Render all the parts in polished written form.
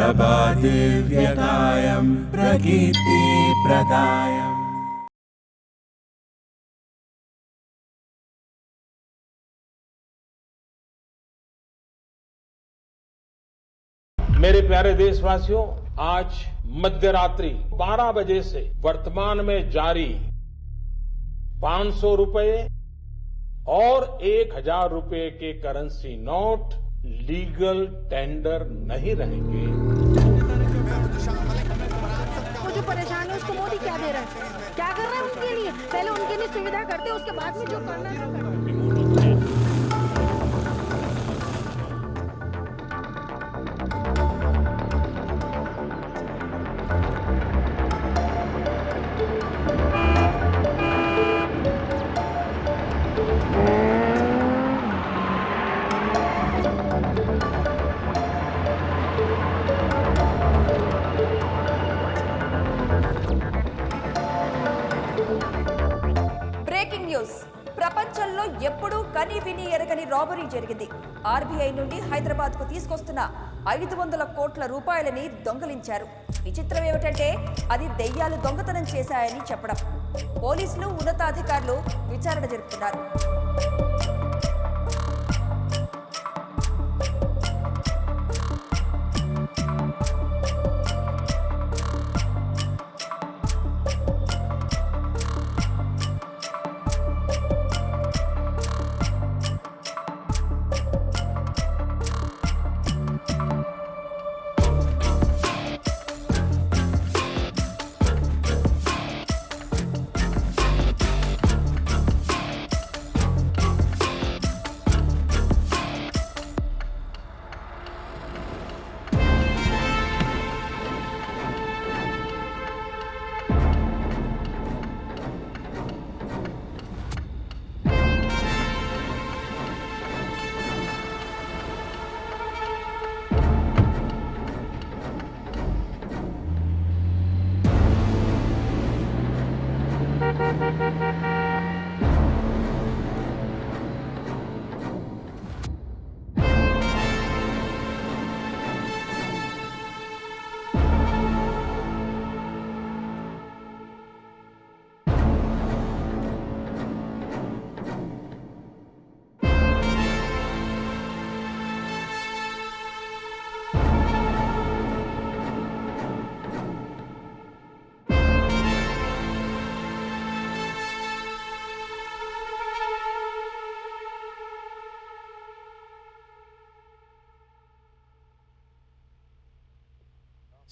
प्रभादिव्यकायं प्रकीर्तिप्रदायम्। मेरे प्यारे देशवासियों, आज मध्यरात्रि 12 बजे से वर्तमान में जारी 500 रुपए और 1000 रुपए के करेंसी नोट लीगल टेंडर नहीं रहेंगे। वो जो परेशान है उसको मोदी क्या दे रहा है, क्या कर रहा है उनके लिए? पहले उनके लिए सुविधा करते, उसके बाद में जो करना है। Breaking news. ప్రపంచంలో ఎప్పుడూ కని విని ఎరగని రాబరీ జరిగింది. ఆర్బీఐ నుండి హైదరాబాద్ కు తీసుకొస్తున్న 500 కోట్ల రూపాయలని దొంగలించారు. విచిత్రం ఏమిటంటే అది దెయ్యాలు దొంగతనం చేశాయని చెప్పడం. పోలీసులు ఉన్నతాధికారులు విచారణ జరుపుతున్నారు.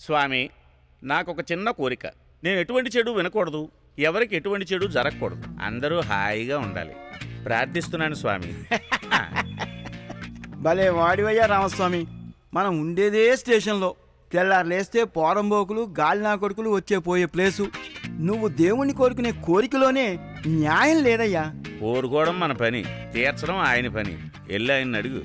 స్వామి, నాకొక చిన్న కోరిక. నేను ఎటువంటి చెడు వినకూడదు, ఎవరికి ఎటువంటి చెడు జరగకూడదు, అందరూ హాయిగా ఉండాలి. ప్రార్థిస్తున్నాను స్వామి. భలే వాడివయ్యా రామస్వామి. మనం ఉండేదే స్టేషన్లో. తెల్లారులేస్తే పోరంబోకులు గాలినా కొడుకులు వచ్చే పోయే ప్లేసు. నువ్వు దేవుణ్ణి కోరుకునే కోరికలోనే న్యాయం లేదయ్యా. కోరుకోవడం మన పని, తీర్చడం ఆయన పని. వెళ్ళి ఆయన అడుగు.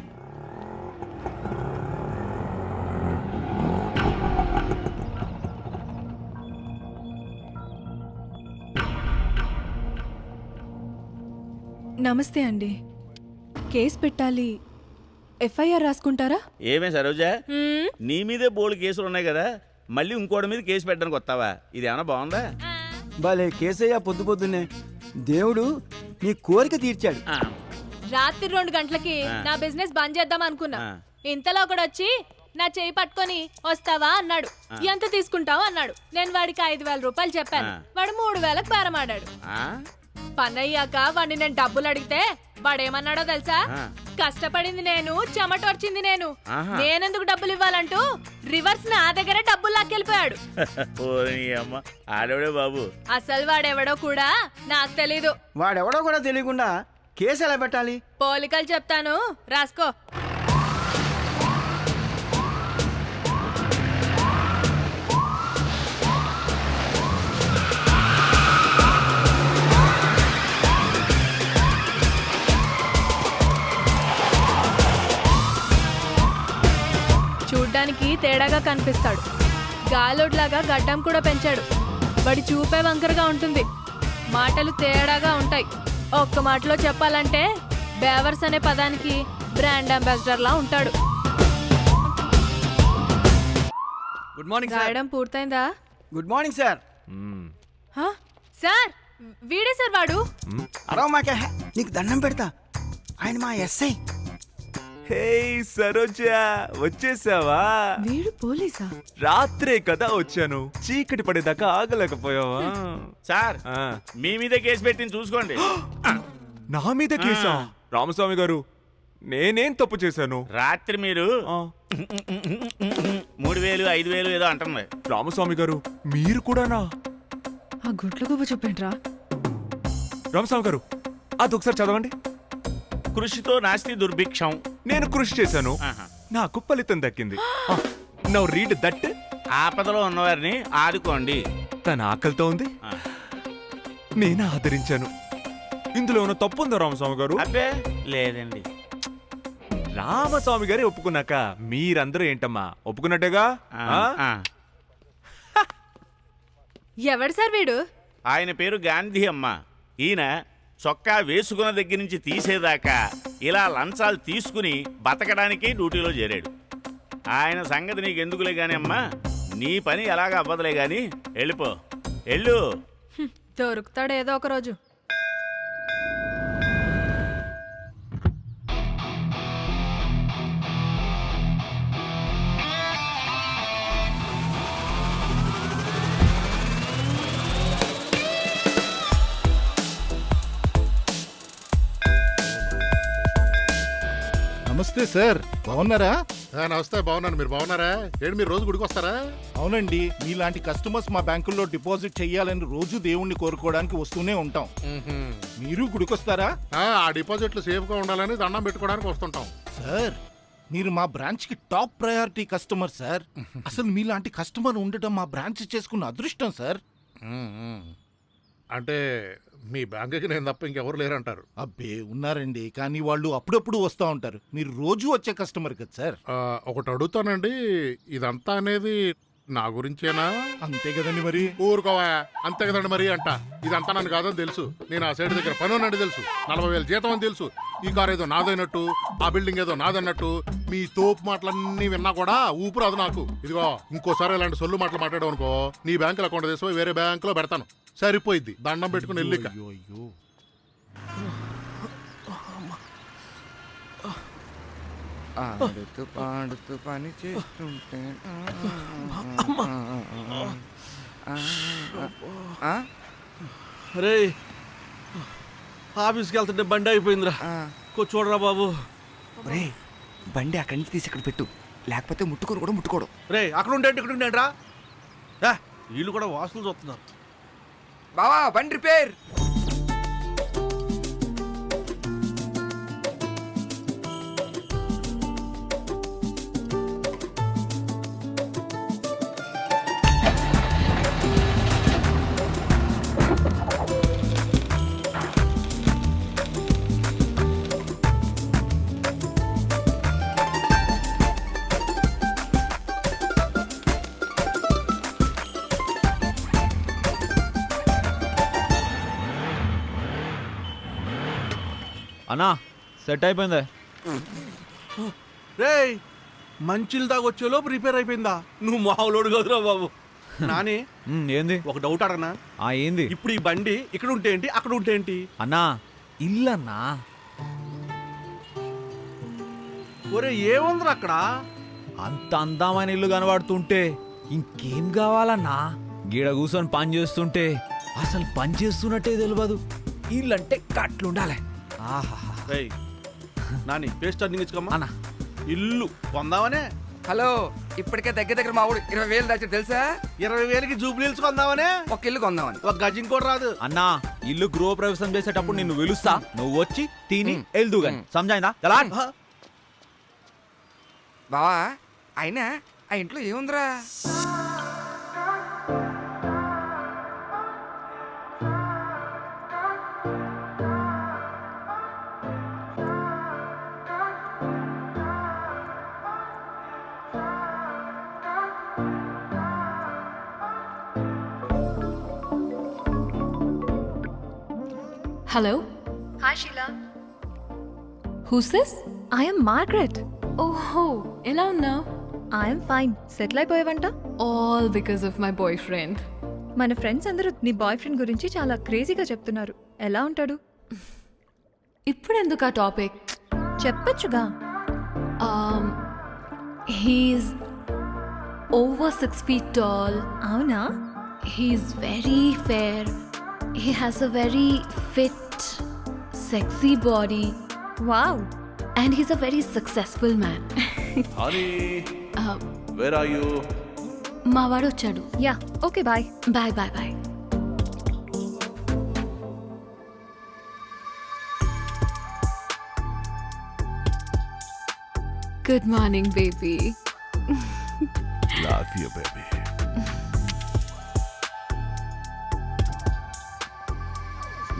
నమస్తే అండి. కేసు పెట్టాలి, ఎఫ్ఐఆర్ రాసుకుంటారా? ఏమే సరోజా, నీ మీదే బోల్డ్ కేసులు ఉన్నాయి కదా, మళ్ళీ ఇంకోటి మీద కేసు పెట్టడానికి వస్తావా? ఇది ఏమైనా బాగుందా? భలే కేసయ్యా. పొద్దు పొద్దున్నే దేవుడు నీ కోరిక తీర్చాడు. రాత్రి 2 గంటలకి నా బిజినెస్ బంద్ చేద్దాం అనుకున్నా. ఇంతలో ఒకడు వచ్చి నా చేయి పట్టుకొని వస్తావా అన్నాడు. ఎంత తీసుకుంటావు అన్నాడు. నేను వాడికి 5,000 రూపాయలు చెప్పాను. వాడు 3,000కు బేరమాడాడు. పనయ్యాక వాడిని నేను డబ్బులు అడిగితే వాడేమన్నాడో తెలుసా? కష్టపడింది నేను, చెమట వచ్చింది నేను, నేనెందుకు డబ్బులు ఇవ్వాలంటూ రివర్స్ నా దగ్గర డబ్బులు లాక్కెళ్ళిపోయాడు. బాబు, అసలు వాడెవడో కూడా నాకు తెలీదు. వాడెవడో కూడా తెలియకుండా కేసు ఎలా పెట్టాలి? పోలికలు చెప్తాను, రాసుకో. చూడ్డానికి తేడాగా కనిపిస్తాడు. గాలోడ్లాగా గడ్డం కూడా పెంచాడు. వాడి చూపే వంకరగా ఉంటుంది. మాటలు తేడాగా ఉంటాయి. ఒక్క మాటలో చెప్పాలంటే బేవర్స్ అనే పదానికి బ్రాండ్ అంబాసిడర్ లా ఉంటాడు. Good morning sir. రాయడం పూర్తయిందా? Good morning sir. హ? సార్ వీడే సార్ వాడు. అరవ మాకే నీకు దండం పెడతా, ఆయన మా ఎస్ఐ. హే సరోజా, వచ్చేసావా? వీడు పోలీసా? రాత్రే కదా వచ్చాను, చీకటి పడేదాకా ఆగలేకపోయావా? సార్ ఆ, మీ మీద కేసు పెట్టింది చూసుకోండి. నా మీద కేసా? రామస్వామి గారు, నేనేం తప్పు చేశాను? రాత్రి మీరు ఆ, 3000 5000 ఏదో అంటుంది. రామస్వామి గారు మీరు కూడానా? ఆ గుడ్ల గుబ చూపండిరా. రామస్వామి గారు అది ఒకసారి చదవండి. కృషితో నాస్తి దుర్భిక్షం. నేను కృషి చేశాను, ఆహా. నాకు ఫలితం దక్కింది. Now read that. ఆపదలో ఉన్నవారిని ఆదుకోండి. తన ఆకలితో ఉంది, ఆ. నేను ఆదరించాను. ఇందులో ఉన్న తప్పు ఉందా రామస్వామి గారు? అబ్బే లేదండి. రామస్వామి గారే ఒప్పుకున్నాక మీరందరూ ఏంటమ్మా ఒప్పుకున్నట్టుగా? ఆ, ఆ? ఆ. ఎవడు సార్ వీడు? ఆయన పేరు గాంధీ అమ్మ. ఈయన చొక్కా వేసుకున్న దగ్గర నుంచి తీసేదాకా ఇలా లంచాలు తీసుకుని బతకడానికి డ్యూటీలో చేరాడు. ఆయన సంగతి నీకు ఎందుకులే గాని అమ్మా, నీ పని ఎలాగ అవ్వదులే గాని వెళ్ళిపో, వెళ్ళు. దొరుకుతాడు ఏదో ఒక రోజు. నమస్తే సార్, బాగున్నారా? నమస్తే, బాగున్నాను. మీరు బాగున్నారా? ఏంటి మీరు రోజు గుడికి వస్తారా? అవునండి, మీలాంటి కస్టమర్స్ మా బ్యాంకుల్లో డిపాజిట్ చెయ్యాలని రోజు దేవుణ్ణి కోరుకోవడానికి వస్తూనే ఉంటాం. మీరు గుడికొస్తారా? ఆ డిపాజిట్లు సేఫ్ గా ఉండాలని దండం పెట్టుకోవడానికి వస్తుంటాం. సార్, మీరు మా బ్రాంచ్ కి టాప్ ప్రయారిటీ కస్టమర్ సార్. అసలు మీలాంటి కస్టమర్ ఉండటం మా బ్రాంచ్ చేసుకున్న అదృష్టం సార్. అంటే మీ బ్యాంకుకి నేను తప్ప ఇంకెవరు లేరంటారు. అబ్బే ఉన్నారండి, కానీ వాళ్ళు అప్పుడప్పుడు వస్తూ ఉంటారు. మీరు రోజు వచ్చే కస్టమర్ కదా సార్. ఒకటి అడుగుతానండి, ఇదంతా అనేది నా గురించేనా? అంతే కదండి మరి. ఊరుకోవా, అంతే కదండి మరి అంట. ఇదంతా నన్ను కాదని తెలుసు. నేను ఆ సైడ్ దగ్గర పని ఉన్నట్టు తెలుసు, 40,000 జీతం అని తెలుసు. ఈ కార్ ఏదో నాదైనట్టు, ఆ బిల్డింగ్ ఏదో నాదన్నట్టు మీ తోపు మాటలన్నీ విన్నా కూడా ఊపిరాదు నాకు. ఇదిగో ఇంకోసారి ఇలాంటి సొల్లు మాటలు మాట్లాడావు అనుకో, నీ బ్యాంకులో అకౌంట్ తీసిపోయి వేరే బ్యాంకులో పెడతాను. సరిపోయిద్ది, దండం పెట్టుకుని వెళ్ళిక. అయ్యో ఆడుతూ పాడుతూ పని చేస్తుంటే రే, ఆఫీస్కి వెళ్తుంటే బండి అయిపోయిందిరా, చూడరా బాబు. రే, బండి అక్కడి నుంచి తీసి ఇక్కడ పెట్టు, లేకపోతే ముట్టుకోరు కూడా ముట్టుకోడు. రే, అక్కడ ఉండండి ఇక్కడ ఉండండి రా. వీళ్ళు కూడా వాసులు చూస్తున్నారు. బావా బండి రిపేర్. అన్నా సెట్ అయిపోయింది. రే, మంచిలు దాగొచ్చేలోపు రిపేర్ అయిపోయిందా? నువ్వు మామూలుడు కదురా బాబు. నాని, ఏంది? ఒక డౌట్ అడగనా? ఏంది? ఇప్పుడు ఈ బండి ఇక్కడ ఉంటే ఏంటి, అక్కడ ఉంటే ఏంటి? అన్నా ఇల్లన్నా. ఒరే, ఏముందిరా అక్కడ? అంత అందమైన ఇల్లు కనబడుతుంటే ఇంకేం కావాలన్నా? గీడ కూర్చొని పని చేస్తుంటే అసలు పని చేస్తున్నట్టే తెలియదు. ఇల్లంటే కట్లుండాలి. రేయ్, నాని పేస్ట్ టర్నింగ్ ఇచ్చుకోమ్మా. అన్నా ఇల్లు కొందామనే. హలో, ఇప్పటికే దగ్గర మా ఊడు 20,000 దాచి తెలుసా? 20,000కి జూబ్లీల్స్ కొందామనే. ఒక ఇల్లు కొందామని. ఒక గజం కూడా రాదు. అన్నా, ఇల్లు గృహ ప్రవేశం చేసేటప్పుడు నిన్ను పిలుస్తా, నువ్వు వచ్చి తిని వెళ్దు గాని. సంజాయిందా? ఎలా? బావా, అయినా ఆ ఇంట్లో ఏముందిరా? Hello? Hi Sheila. Who's this? I am Margaret. Oh, ఎలా ఉన్నావు? I am fine. సెటిల్ అయిపోయావంట? All because of my boyfriend. మన ఫ్రెండ్స్ అందరూ నీ బాయ్ ఫ్రెండ్ గురించి చాలా క్రేజీగా చెప్తున్నారు. ఎలా ఉంటాడు? ఇప్పుడు ఎందుకు ఆ టాపిక్? చెప్పొచ్చుగా. He's over 6 feet tall. అవునా? He's very fair. He has a very fit, sexy body. Wow. And he's a very successful man. Honey, where are you? మా వాడు వచ్చాడు. Yeah, okay bye. Bye bye bye. Good morning baby. Love you, baby.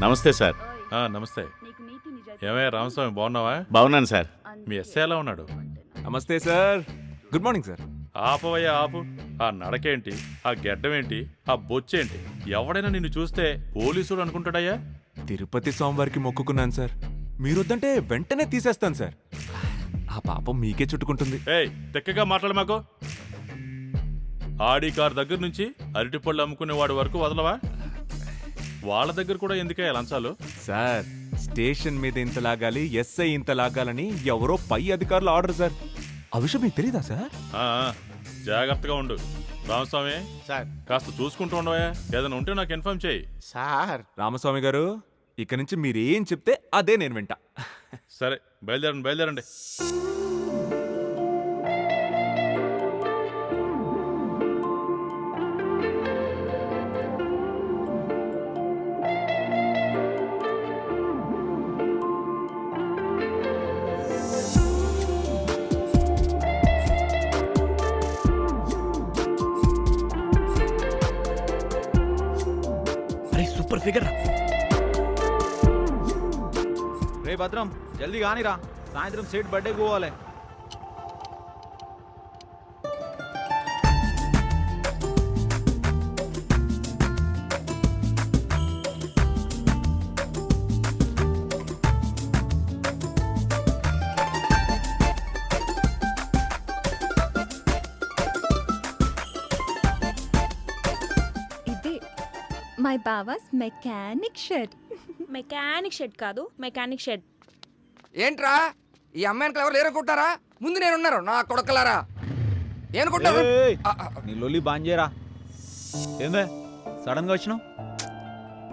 నమస్తే sir. నమస్తే. ఏమయ్యా రామస్వామి, బాగున్నావా? బాగున్నాను sir. మీ SI ఎలా ఉన్నాడు? నమస్తే సార్. Good morning sir. ఆపవయ్యా ఆపు. ఆ నడకేంటి, ఆ గెడ్డం ఏంటి, ఆ బొచ్చేంటి? ఎవడైనా నిన్ను చూస్తే పోలీసుడు అనుకుంటాడయ్యా? తిరుపతి స్వామివారికి మొక్కుకున్నాను సార్. మీరొద్దంటే వెంటనే తీసేస్తాను సార్. ఆ పాపం మీకే చుట్టుకుంటుంది. ఏయ్, తెక్కగా మాట్లాడు మాకు. ఆడి కార్ దగ్గర నుంచి అరటిపళ్ళు అమ్ముకునేవాడి వరకు వదలవా? వాళ్ళ దగ్గర కూడా ఎందుకే లంచాలు? సార్, స్టేషన్ మీద ఇంత లాగాలి, ఎస్ఐ ఇంత లాగాలని ఎవరో పై అధికారులు ఆర్డర్ సార్. ఆ విషయం మీకు తెలీదా సార్? జాగ్రత్తగా ఉండు రామస్వామి. సార్. కాస్త చూసుకుంటూ ఉండవా? ఏదైనా ఉంటే నాకు ఇన్ఫార్మ్ చేయి. సార్. రామస్వామి గారు, ఇక నుంచి మీరేం చెప్తే అదే నేను వింటా. సరే, బయలుదేరండి. అరే సూపర్ ఫిగర్. రే భద్రం, జల్దీ కానిరా, సాయంత్రం సేట్ బర్త్డే పోవాలి. ఇదే మై బావాస్ మెకానిక్ షెడ్. మెకానిక్ షెడ్ కాదు, మెకానిక్ షెడ్. ఏంట్రా ఈ అమ్మాయికి ఎవరు లేరనుకుంటారా? ముందు నేనున్నారు నా కొడకలారా. ఏనుకుంటారు? నీ లొల్లి బాంజేరా. ఏందే సడన్ గా వచ్చినావు?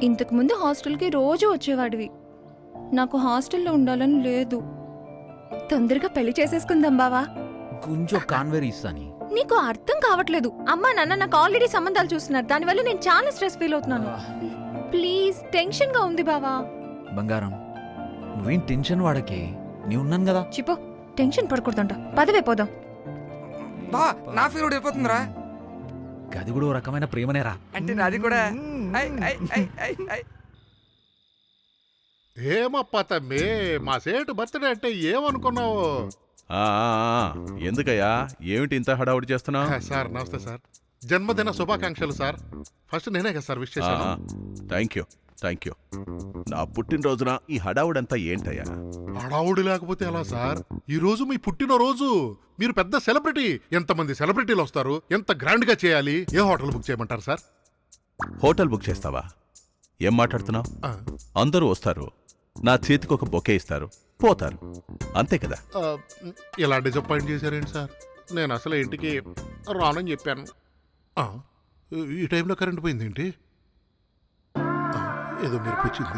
ఇంతకు ముందు హాస్టల్కి రోజు వచ్చేవాడివి. నాకు హాస్టల్లో ఉండాలని లేదు. తొందరగా పెళ్లి చేసేసుకుందాం బావా. కొంచెం కాన్వేర్ ఇస్తాని. నీకు అర్థం కావట్లేదు. అమ్మా నాన్న నాకు ఆల్రెడీ సంబంధాలు చూస్తున్నారు. దానివల్ల నేను చాలా స్ట్రెస్ ఫీల్ అవుతున్నాను. ప్లీజ్, టెన్షన్ గా ఉంది బావా. బంగారం, నువ్వేం టెన్షన్ వాడకే, నీ ఉన్నాను కదా. చిపో, టెన్షన్ పడకూడదంట. పదవే పోదాం. బా, నా ఫీల్ అయిపోతుందిరా. గది కూడా ఓ రకమైన ప్రేమనేరా. అంటే నాది కూడా. ఏమప్పా తమ్మి, మా సేటు బర్త్డే అంటే ఏమనుకున్నావు? ఎందుకయ్యా, ఏమిటి ఇంత హడావుడి చేస్తున్నావు? సార్ నమస్తే సార్. జన్మదిన శుభాకాంక్షలు సార్. ఫస్ట్ నేనే కదా సార్ విష్ చేశాను. Thank you. నా పుట్టినరోజున ఈ హడావుడంతా ఏంటయ్యా? హడావుడి లేకపోతే ఎలా సార్? ఈ రోజు మీ పుట్టినరోజు. మీరు పెద్ద సెలబ్రిటీ. ఎంతమంది సెలబ్రిటీలు వస్తారు? ఎంత గ్రాండ్ గా చేయాలి? ఏ హోటల్ బుక్ చేయమంటారు సార్? హోటల్ బుక్ చేస్తావా? ఏం మాట్లాడుతున్నావు? అందరూ వస్తారు, నా చేతికి ఒక బొకే ఇస్తారు, పోతారు, అంతే కదా. ఇలా డిసప్పాయింట్ చేశారేంటి సార్? నేను అసలు ఇంటికి రానని చెప్పాను. ఈ టైంలో కరెంట్ పోయింది ఏంటి? ఏదో మీరు వచ్చింది.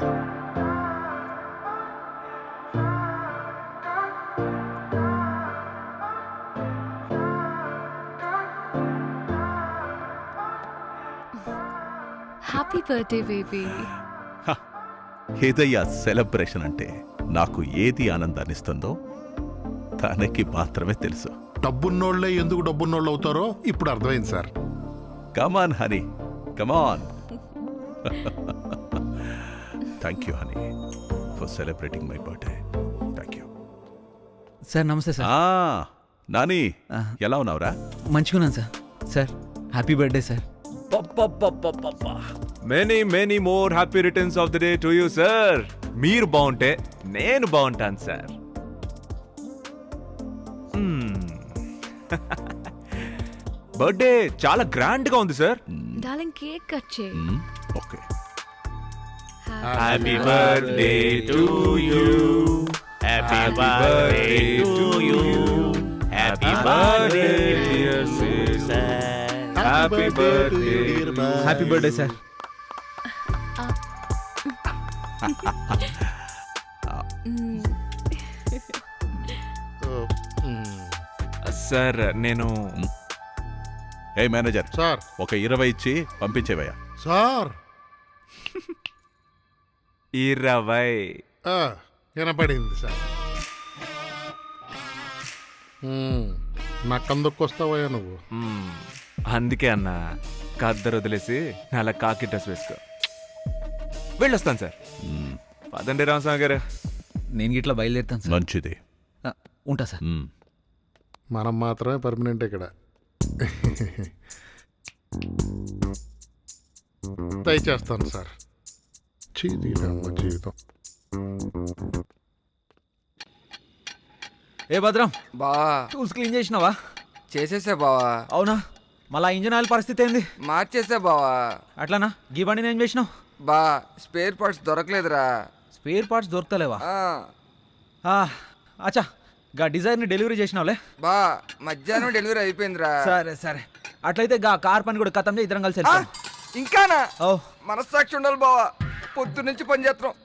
Happy birthday baby. ఏదయ్యా సెలబ్రేషన్ అంటే? నాకు ఏది ఆనందాన్నిస్తుందో తనకి మాత్రమే తెలుసు. డబ్బున్నోళ్లే ఎందుకు డబ్బున్నోళ్ళు అవుతారో ఇప్పుడు అర్థమైంది sir. Come on honey, come on. Thank you honey for celebrating my birthday. Thank you sir. నమస్తే సార్. నాని, ఎలా ఉన్నావురా? మంచిగున్నాను sir. Sir happy birthday sir. Many more happy returns of the day to you sir. మీరు బాగుంటే నేను బాగుంటాను సార్. బర్త్డే చాలా grand గా ఉంది సార్. డార్లింగ్ కేక్ కట్ చేయి. Okay. Happy birthday to you, happy birthday to you, happy birthday dear sir, happy birthday. Happy birthday sir. Sir నేను ఏ manager sir ఒక 20 ఇచ్చి పంపించేవయ్యా. సార్ 20. వినపడింది సార్. నా కందుకొస్తావయ్యా నువ్వు. అందుకే అన్న కద్దరు వదిలేసి అలా కాకి డ్రెస్ వేసుకో. వెళ్ళొస్తాను సార్. పదండి రామస్వామి గారు. నేను ఇట్లా బయలుదేరుతాను సార్. మంచిది. ఉంటా సార్. మనం మాత్రమే పర్మనెంట్ ఇక్కడ. దయచేస్తాను సార్. జీవితం ఏ భద్రం, బావా టూల్స్ క్లీన్ చేసినావా? చేసేసా బావా. అవునా? మళ్ళా ఇంజన్ ఆయిల్ పరిస్థితి ఏంది? మార్చేసా బావా. అట్లానా? గీ బండి నేను చేసినావు? బా స్పేర్ పార్ట్స్ దొరకలేదురా. స్పేర్ పార్ట్స్ దొరకలేవా? అచ్చా, గా డిజైర్ని డెలివరీ చేసినావులే. బా మధ్యాహ్నం డెలివరీ అయిపోయిందిరా. సరే సరే, అట్లయితే గా కార్ పని కూడా కథం ఇద్దరం కలిసి వెళ్తాం. ఇంకానా? ఓ మనస్సాక్షి ఉండాలి బావా. పొద్దు నుంచి పని చేస్తున్నాం.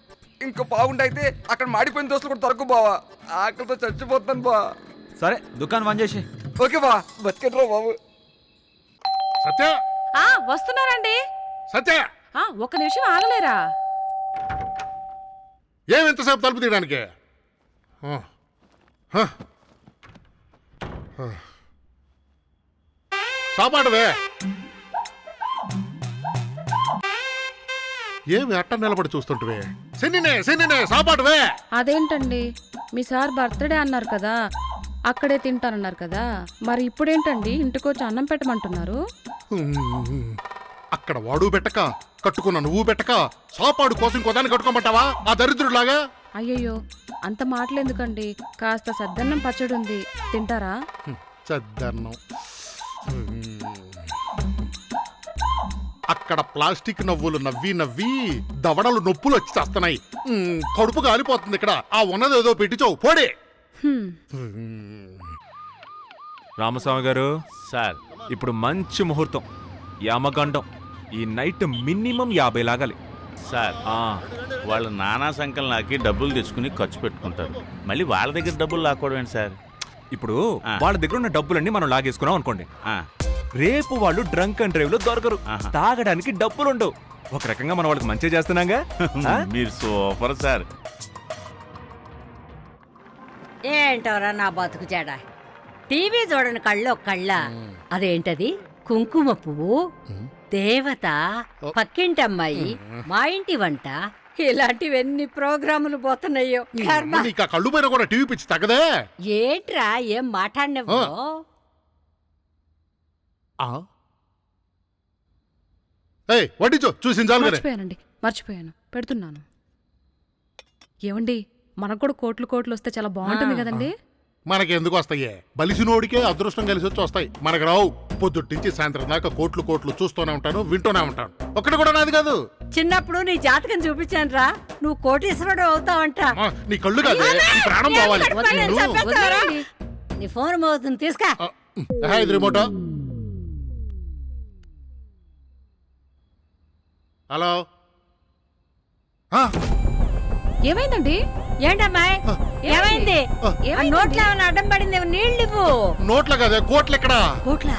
ఇంకా బాగుండైతే అక్కడ మాడిపోయిన దోస్తులు కూడా దొరకవు బావా. ఆకలితో చచ్చిపోతాను బా. సరే దుకాణం బంద్ చేసి. ఓకే బా, బతికెట్రా బాబు. సత్య వస్తున్నారండి. సత్య ఒక్క నిమిషం ఆగలేరా? ఏమెంతసేపు తలుపు తీయడానికి? సాపాటువే. ఏమి అట్ట నిలబడి చూస్తుంటువే? శనినే సాపాటువే. అదేంటండి, మీ సార్ బర్త్డే అన్నారు కదా, అక్కడే తింటానన్నారు కదా, మరి ఇప్పుడేంటండి ఇంటికొచ్చి అన్నం పెట్టమంటున్నారు? అక్కడ వాడు పెట్టక కట్టుకున్న నువ్వు పెట్టక సాపాడు కోసం కొదాన్ని కట్టుకోమంటావా ఆ దరిద్రులాగా? అయ్యయ్యో, అంత మాటలెందుకండి, కాస్త సద్దన్నం పచ్చడి ఉంది, తింటారా? సద్దన్నం. అక్కడ ప్లాస్టిక్ నవ్వులు నవ్వి నవ్వి దవడలు నొప్పులు వచ్చి చేస్తున్నాయి. కడుపు కాలిపోతుంది. ఇక్కడ ఆ ఉన్నదేదో పెట్టించావు పోడే. రామస్వామి గారు సార్ ఇప్పుడు మంచి ముహూర్తం, యామగండం. ఈ నైట్ మినిమం 50 లాగాలి సార్. వాళ్ళు నానా సంకలనాకి డబ్బులు తెచ్చుకుని ఖర్చు పెట్టుకుంటారు. మళ్ళీ వాళ్ళ దగ్గర డబ్బులు లాక్కోవడం ఏంటి సార్? ఇప్పుడు వాళ్ళ దగ్గర ఉన్న డబ్బులన్నీ మనం లాగేసుకున్నాం అనుకోండి, రేపు వాళ్ళు డ్రంక్ అండ్ డ్రైవ్ లో దొరకరు, తాగడానికి డబ్బులుండవు. ఒక రకంగా మనం వాళ్ళకి మంచి చేస్తున్నాగా. మీరు సూపర్ సార్. ఏంటోరా నా బతుకు చెడ, టీవీ చూడని కళ్ళో కళ్ళ. అదేంటది కుంకుమ పువ్వు, దేవత, పక్కింటి అమ్మాయి, మా ఇంటి వంట, ఇలాంటివన్నీ ప్రోగ్రాములు పోతున్నాయో. కళ్ళు పైన కూడా టీవీ పిచ్చి తగ్గదే. ఏంట్రా ఏం మాట్లాడినవు? వడ్డించో చూసించాలి. మర్చిపోయాను, పెడుతున్నాను. ఏమండి, మనకు కూడా కోట్లు కోట్లు వస్తే చాలా బాగుంటుంది కదండి. మనకి ఎందుకు వస్తాయే? బలిసినోడికే అదృష్టం కలిసి వచ్చి వస్తాయి, మనకు రావు. పొద్దుట్టించి సాయంత్రం దాకా కోట్లు కోట్లు చూస్తూనే ఉంటాను, వింటూనే ఉంటాను. ఒక్కటి కూడా నాది కాదు. చిన్నప్పుడు నీ జాతకం చూపించాను రా, నువ్వు కోటీశ్వరుడు అవుతావంట. నీ కళ్ళు కాదు, నీ ప్రాణం కావాలి. నీ ఫోన్ మోగుతుంది, తీసుకా. ఇది రిమోటా? హలో, ఏమైందండి? ఏంటమ్మాయి ఏమైంది? నోట్లో ఏమైనా అడ్డం పడింది? నీళ్ళు ఇవ్వు. నోట్ల కదా, కోట్లు ఎక్కడ? కోట్ల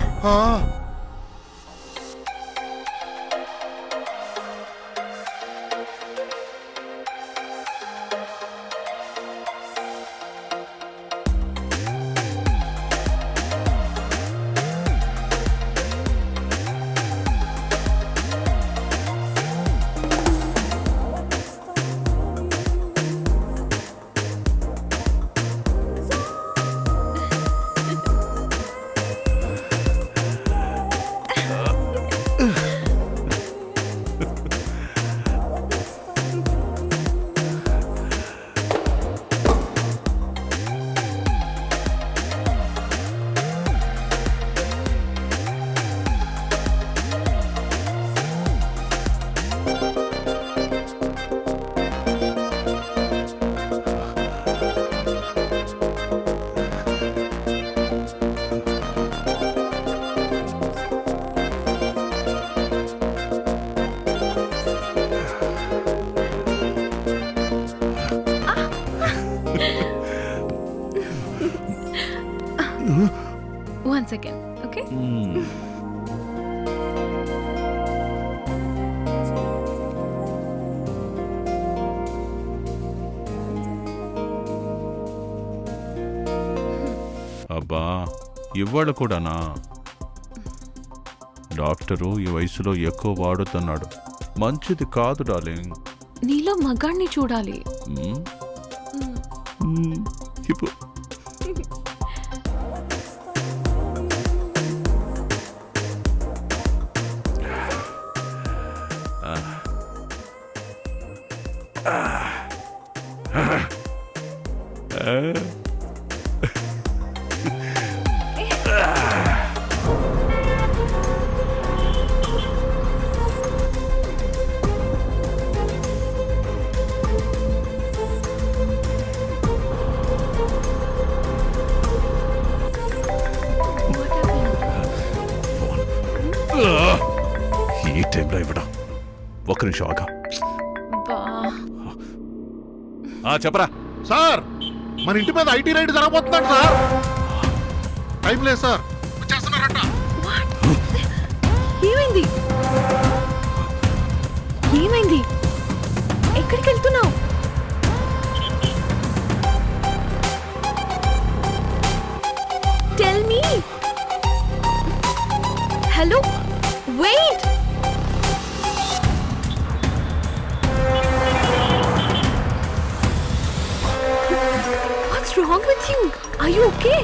1 second, okay? అబ్బా ఇవాళ కూడానా? డాక్టరు ఈ వయసులో ఎక్కువ వాడుతున్నాడు. మంచిది కాదు డార్లింగ్. నీలో మగాణ్ణి చూడాలి. ఇప్పుడు ఈ టైంలో ఇవ్వడం. ఒక్క నిమిషం ఆగా. చెప్పరా సార్, మన ఇంటి మీద ఐటీ రైడ్ జరగబోతున్నాడు సార్. టైం లేదు సార్, వచ్చేస్తున్నారట. ఏమైంది? ఏమైంది? ఎక్కడికి వెళ్తున్నావు? Tell me. Hello, wait. What's wrong with you? Are you okay?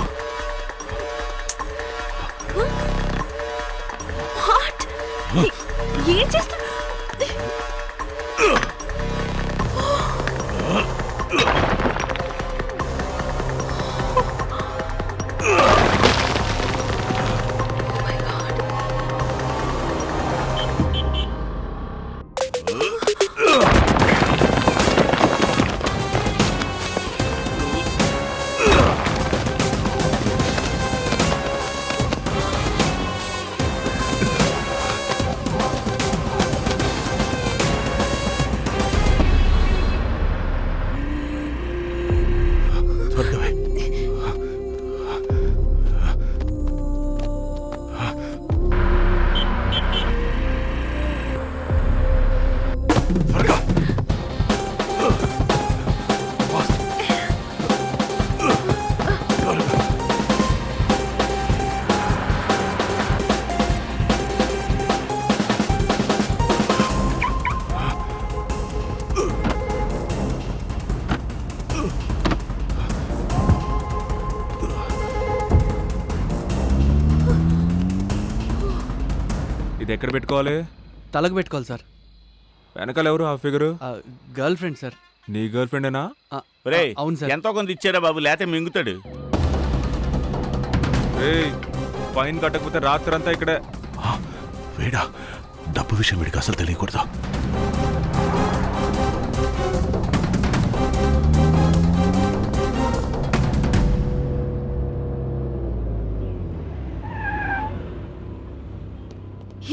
Huh? What? ఏం చేస్తున్నా? ఇది ఎక్కడ పెట్టుకోవాలి? తలకు పెట్టుకోవాలి సార్. వెనకాల ఎవరు? ఆ ఫిగరు గర్ల్ ఫ్రెండ్ సార్. నీ గర్ల్ ఫ్రెండేనా? అవును సార్. ఎంతో కొంత ఇచ్చారా బాబు, లేతే మింగుతాడు. ఫైన్ కట్టకపోతే రాత్రంతా ఇక్కడే. వేడా, డబ్బు విషయం వీడికి అసలు తెలియకూడదు.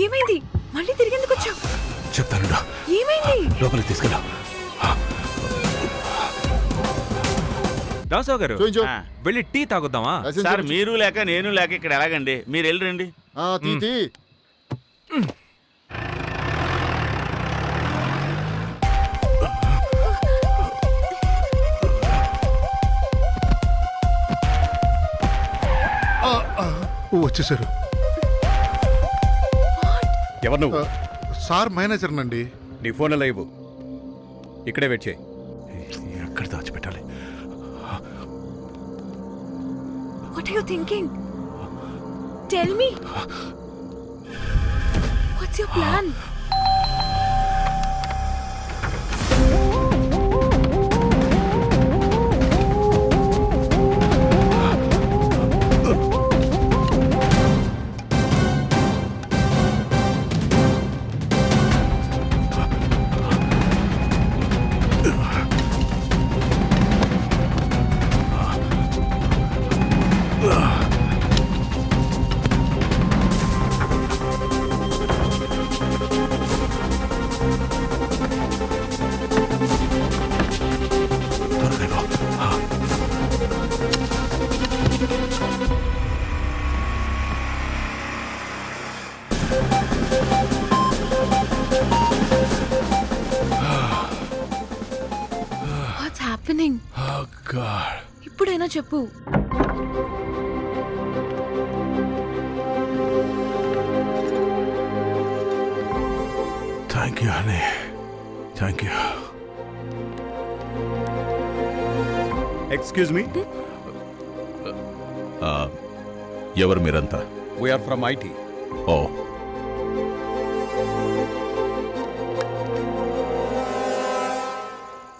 ఏమైంది? మళ్ళీ తిరిగి ఎందుకు వచ్చావు? చెప్తాను. ఏమైంది? లోపలికి తీసుకెళ్ళా. దాసరావు గారు, వెళ్ళి టీ తాగుద్దామా? సార్, మీరు లేక నేను లేక ఇక్కడ ఎలాగండి? మీరు వెళ్ళరండి. వచ్చేసారు. ఎవరు నువ్వు? సార్ మేనేజర్ నండి. నీ ఫోన్ ఎలా ఇవ్వు, ఇక్కడే వెయిట్ చేయి. ఎక్కడ దాచిపెట్టాలి? What are you thinking? Tell me. What's your plan? చెప్పు. Thank you honey, thank you. Excuse me, ఎవరు మీరంతా? We're from IT. ఓ,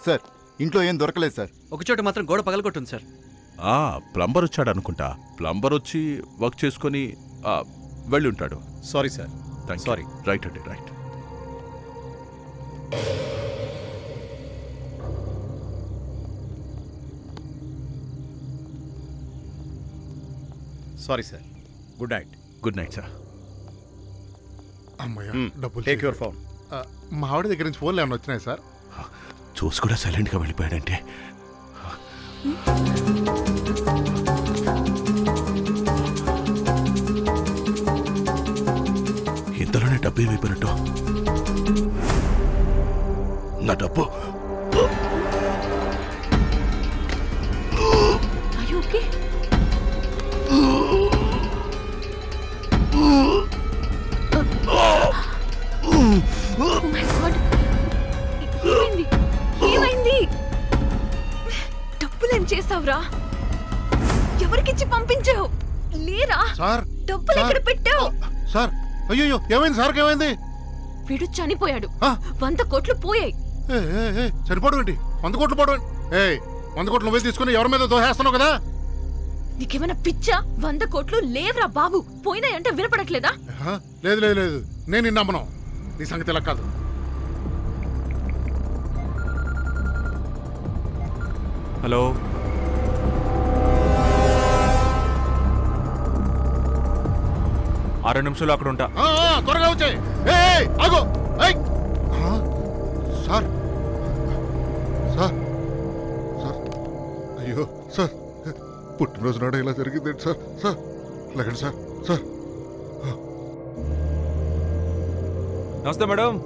సార్ ఇంట్లో ఏం దొరకలేదు సార్. ఒకచోట మాత్రం గోడ పగలగొట్టుంది సార్. ప్లంబర్ వచ్చాడు అనుకుంటా. ప్లంబర్ వచ్చి వర్క్ చేసుకొని వెళ్ళి ఉంటాడు. Sorry sir. సారీ. రైట్ అండి, right. Sorry sir. Good night. Good night sir. అమ్మయ్య డబ్బులు టేక్ యువర్ ఫోన్. మా ఆవిడ దగ్గర నుంచి ఫోన్లు ఏమైనా వచ్చినాయి సార్? చూసి కూడా సైలెంట్గా వెళ్ళిపోయాడంటే. ఇంతలోనే డబ్బు ఏమైపోయినట్టు. నా డబ్బు. Are you okay? Oh my God. ఏమైంది? ఏమైంది? డబ్బులేం చేసావురా? ఎవరికిచ్చి పంపించావు? లేరా? సార్ డబ్బులు ఎక్కడ పెట్టావు? సార్ అయ్యో ఏమైంది సార్కి? ఏమైంది? వీడు చనిపోయాడు. ఆ? 100 కోట్లు పోయాయి. చనిపోవడం ఏంటి? 100 కోట్లు పోవడం ఏంటి? 100 కోట్లు నువ్వే తీసుకుని ఎవరి మీద దోహేస్తున్నావు కదా? నీకేమైనా పిచ్చా? 100 కోట్లు లేవురా బాబు. పోయినాయంటే వినపడట్లేదా? లేదు లేదు లేదు, నేను నిన్ను నమ్మను. నీ సంగతి ఇలా కాదు. హలో, 6 నిమిషాలు అక్కడ ఉంటా. త్వరగా వచ్చాయి. ఆగో. సార్ సార్ సార్ అయ్యో సార్, పుట్టినరోజు నాడు ఇలా జరిగిందండి సార్. సార్ లేకండి సార్. సార్ నమస్తే మేడం.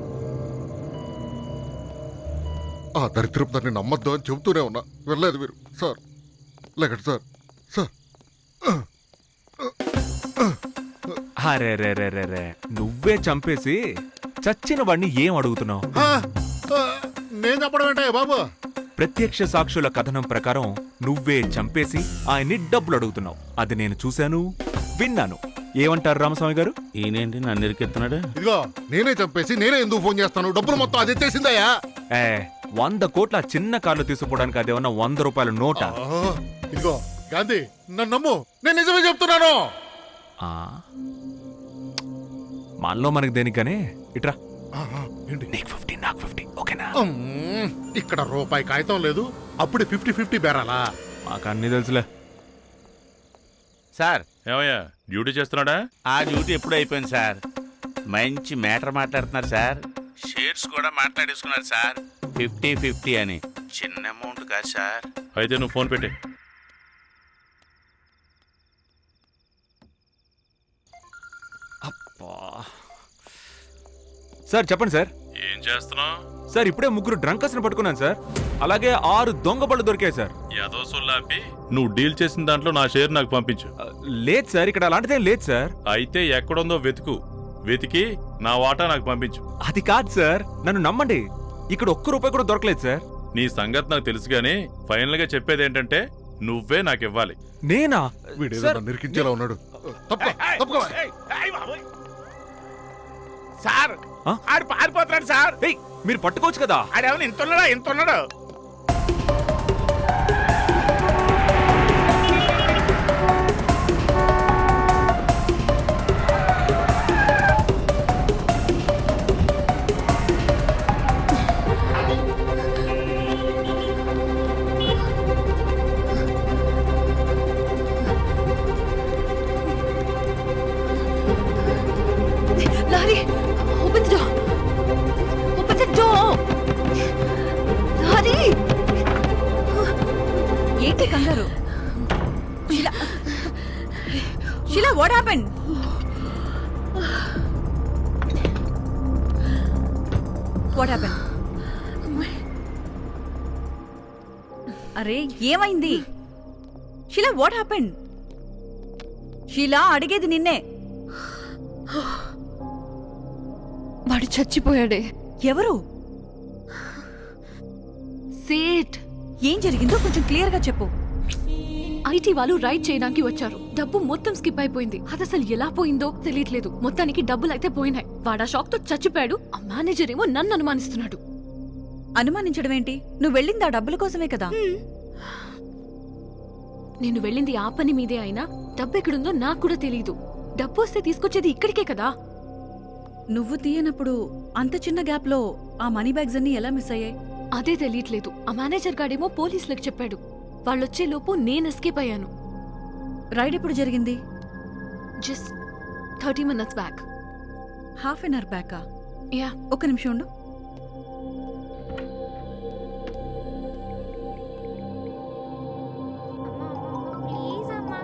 ఆ దరిద్రపు దాన్ని నమ్మద్దు అని చెబుతూనే ఉన్నా, వెళ్ళలేదు మీరు. సార్ లేకండి సార్. సార్ అరే రే రే రే రే, నువ్వే చంపేసి చచ్చిన వాడిని ఏం అడుగుతున్నావు? నేను చెప్పడం ఏంటయ్యా బాబు? ప్రత్యక్ష సాక్షుల కథనం ప్రకారం నువ్వే చంపేసి ఆయన్ని డబ్బులు అడుగుతున్నావు. అది నేను చూశాను, విన్నాను. ఏమంటారు రామస్వామి గారు? ఈయనేంటి నన్ను ఇరికెత్తున్నాడు? ఇదిగో నేనే చంపేసి నేనే ఎందుకు ఫోన్ చేస్తాను? డబ్బులు మొత్తం అది ఎత్తేసిందయ్యా. 100 కోట్ల చిన్న కార్లు తీసుకుపోవడానికి అదేమన్నా 100 రూపాయల నోట? ఇదిగో గాంధీ, నన్ను నమ్ము, నేను నిజమే చెప్తున్నాను. మనలో మనకి దేనికనే ఇట్రా. ఏంటి? నీకు 50, నాకు 50, ఓకేనా? ఇక్కడ రూపాయి కాగితం లేదు, అప్పుడే 50-50 బేరాలా? మాకు అన్నీ తెలుసులే. సార్ ఏమయ్యా డ్యూటీ చేస్తున్నాడా? ఆ డ్యూటీ ఎప్పుడు అయిపోయింది సార్. మంచి మ్యాటర్ మాట్లాడుతున్నారు సార్. షేర్స్ కూడా మాట్లాడేసుకున్నారు సార్. 50-50 అని. చిన్న అమౌంట్ కాదు సార్. అయితే నువ్వు ఫోన్ పెట్టే. సార్ చెప్పండి సార్. ఏం చేస్తున్నావు? సార్ ఇప్పుడే 3 డ్రంకర్స్ని పట్టుకున్నాను సార్. అలాగే 6 దొంగ బళ్ళు దొరికాయి సార్. ఏదో సొల్లాపి నువ్వు డీల్ చేసిన దాంట్లో నా షేర్ నాకు పంపించు. లేదు సార్, ఇక్కడ అలాంటిదేం లేదు సార్. అయితే ఎక్కడుందో వెతికి నా వాటా నాకు పంపించు. అది కాదు సార్, నన్ను నమ్మండి. ఇక్కడ ₹1 కూడా దొరకలేదు సార్. నీ సంగతి నాకు తెలుసు గానీ ఫైనల్ గా చెప్పేది ఏంటంటే నువ్వే నాకు ఇవ్వాలి. నేనా? వీడేదో నిరికించేలా ఉన్నాడు. సార్ ఆడు పారిపోతున్నాడు సార్. మీరు పట్టుకోవచ్చు కదా. ఆడేమన్నా ఇంత ఉన్నాడు. Lorry, open the door. Open the door. Lorry. ఏంటి కంగారు? Sheela, what happened? What happened? అరే ఏమైంది? Sheela what happened? షీలా అడిగేది నిన్నే. వాడు చచ్చిపోయాడే. ఎవరు? సేట్. ఏం జరిగిందో కొంచెం క్లియర్ గా చెప్పు. ఐటీ వాళ్ళు రైడ్ చేయడానికి వచ్చారు. డబ్బు మొత్తం స్కిప్ అయిపోయింది. అది అసలు ఎలా పోయిందో తెలియట్లేదు. మొత్తానికి డబ్బులు అయితే పోయినాయి. వాడా షాక్ తో చచ్చిపోయాడు. ఆ మేనేజర్ ఏమో నన్ను అనుమానిస్తున్నాడు. అనుమానించడం ఏంటి? నువ్వు వెళ్ళింది ఆ డబ్బుల కోసమే కదా. నేను వెళ్ళింది ఆ పని మీదే అయినా డబ్బు ఎక్కడుందో నాకు కూడా తెలియదు. డబ్బు వస్తే తీసుకొచ్చేది ఇక్కడికే కదా. నువ్వు తీయనప్పుడు అంత చిన్న గ్యాప్ లో ఆ మనీ బ్యాగ్స్ అన్ని ఎలా మిస్ అయ్యాయి? అదే తెలియట్లేదు. ఆ మేనేజర్ గాడేమో పోలీసులకు చెప్పాడు. వాళ్ళొచ్చే లోపు నేను ఎస్కేప్ అయ్యాను. రైడ్ ఎప్పుడు జరిగింది? Just 30 minutes back. Half an hour బ్యాకా? యా. ఒక్క నిమిషం ఉండు. ప్లీజ్ అమ్మా,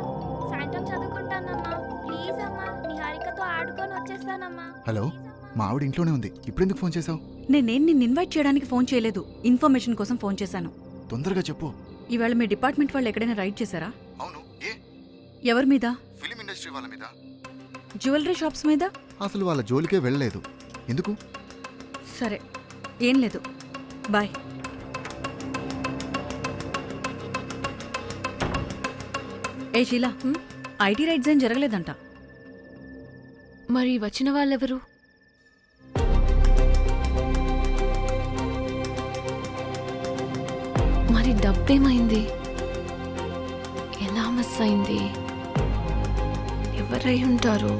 సాయంత్రం చదువుకుంటానమ్మా. ప్లీజ్ అమ్మా, నిహారికతో ఆడుకొని వచ్చేస్తానమ్మా. హలో, మా ఆవిడ ఇంట్లోనే ఉంది. ఇప్పుడెందుకు ఫోన్ చేసావు? నేనేం నిన్ను ఇన్వైట్ చేయడానికి ఫోన్ చేయలేదు, ఇన్ఫర్మేషన్ కోసం ఫోన్ చేశాను. తొందరగా చెప్పు. ఇవాళ మీ డిపార్ట్మెంట్ వాళ్ళు ఎక్కడైనా రైడ్ చేశారా? అవును. ఏ? ఎవరి మీద? ఫిలిం ఇండస్ట్రీ వాళ్ళ మీద. జ్యువెలరీ షాప్స్ మీద? అసలు వాళ్ళ జోలికే వెళ్ళలేదు. ఎందుకు? సరే, ఏం లేదు. బాయ్. ఏ షీలా, ఐటీ రైడ్స్ ఏం జరగలేదంట. మరి వచ్చిన వాళ్ళెవరు? మరి డబ్బేమైంది? ఎలా మిస్ అయింది? ఎవరై ఉంటారు?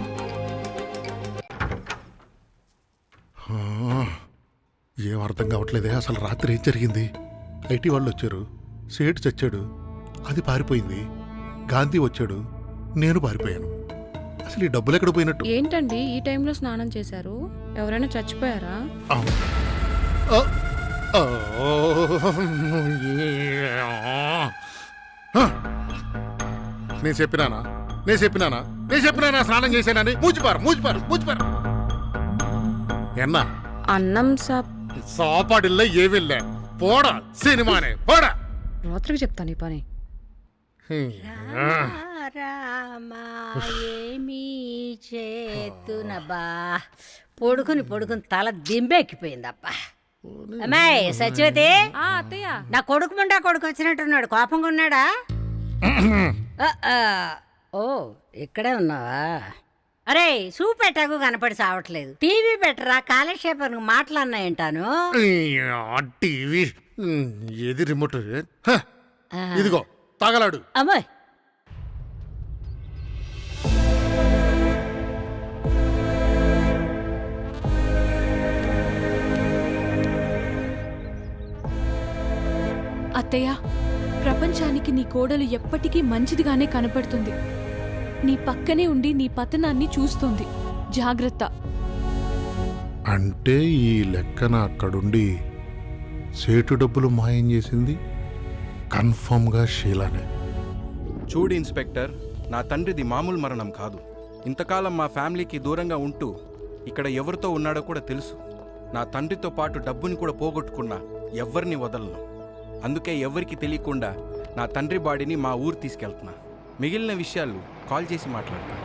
ఏం అర్థం కావట్లేదే. అసలు రాత్రి ఏం జరిగింది? ఐటీ వాళ్ళు వచ్చారు, సేటు చచ్చాడు, అది పారిపోయింది. గాంధీ వచ్చాడు, నేను పారిపోయాను. అసలు ఈ డబ్బులు ఎక్కడ పోయినట్టు? ఏంటండి ఈ టైంలో స్నానం చేశారు? ఎవరైనా చచ్చిపోయారా? నేను చెప్పినానా స్నానం చేశానని? మూచిపారు ఎన్నా అన్నం సాపాడిల్ల ఏవిల్లే పోడా సినిమానే పోడా. రాత్రికి చెప్తాను ఈ పని. ఏమీ చేతునబ్బా, పొడుకుని తల దింబెక్కిపోయిందబ్బా. అమ్మాయి సత్యవతి, అత్తయ్య, నా కొడుకు ముండా కొడుకు వచ్చినట్టున్నాడు. కోపంగా ఉన్నాడా? ఓ, ఇక్కడే ఉన్నావా? అరే, చూపెట్టాకు కనపడి సావట్లేదు. టీవీ పెట్టరా, కాలక్షేపానికి మాట్లాడినాయంటాను. టీవీ ఏది రిమోట్? ఇదిగో తగలాడు. అమ్మాయి అత్తయ్య, ప్రపంచానికి నీ కోడలు ఎప్పటికీ మంచిదిగానే కనపడుతుంది. నీ పక్కనే ఉండి నీ పతనాన్ని చూస్తుంది. జాగ్రత్త. అంటే ఈ లెక్కన అక్కడుండి సేటు డబ్బులు మాయం చేసింది కన్ఫర్మ్గా షీలానే. చూడు ఇన్స్పెక్టర్, నా తండ్రిది మామూలు మరణం కాదు. ఇంతకాలం మా ఫ్యామిలీకి దూరంగా ఉంటూ ఇక్కడ ఎవరితో ఉన్నాడో కూడా తెలుసు. నా తండ్రితో పాటు డబ్బుని కూడా పోగొట్టుకున్నా ఎవ్వరిని వదలను. అందుకే ఎవరికి తెలియకుండా నా తండ్రి బాడీని మా ఊరు తీసుకెళ్తున్నా. మిగిలిన విషయాలు కాల్ చేసి మాట్లాడతా.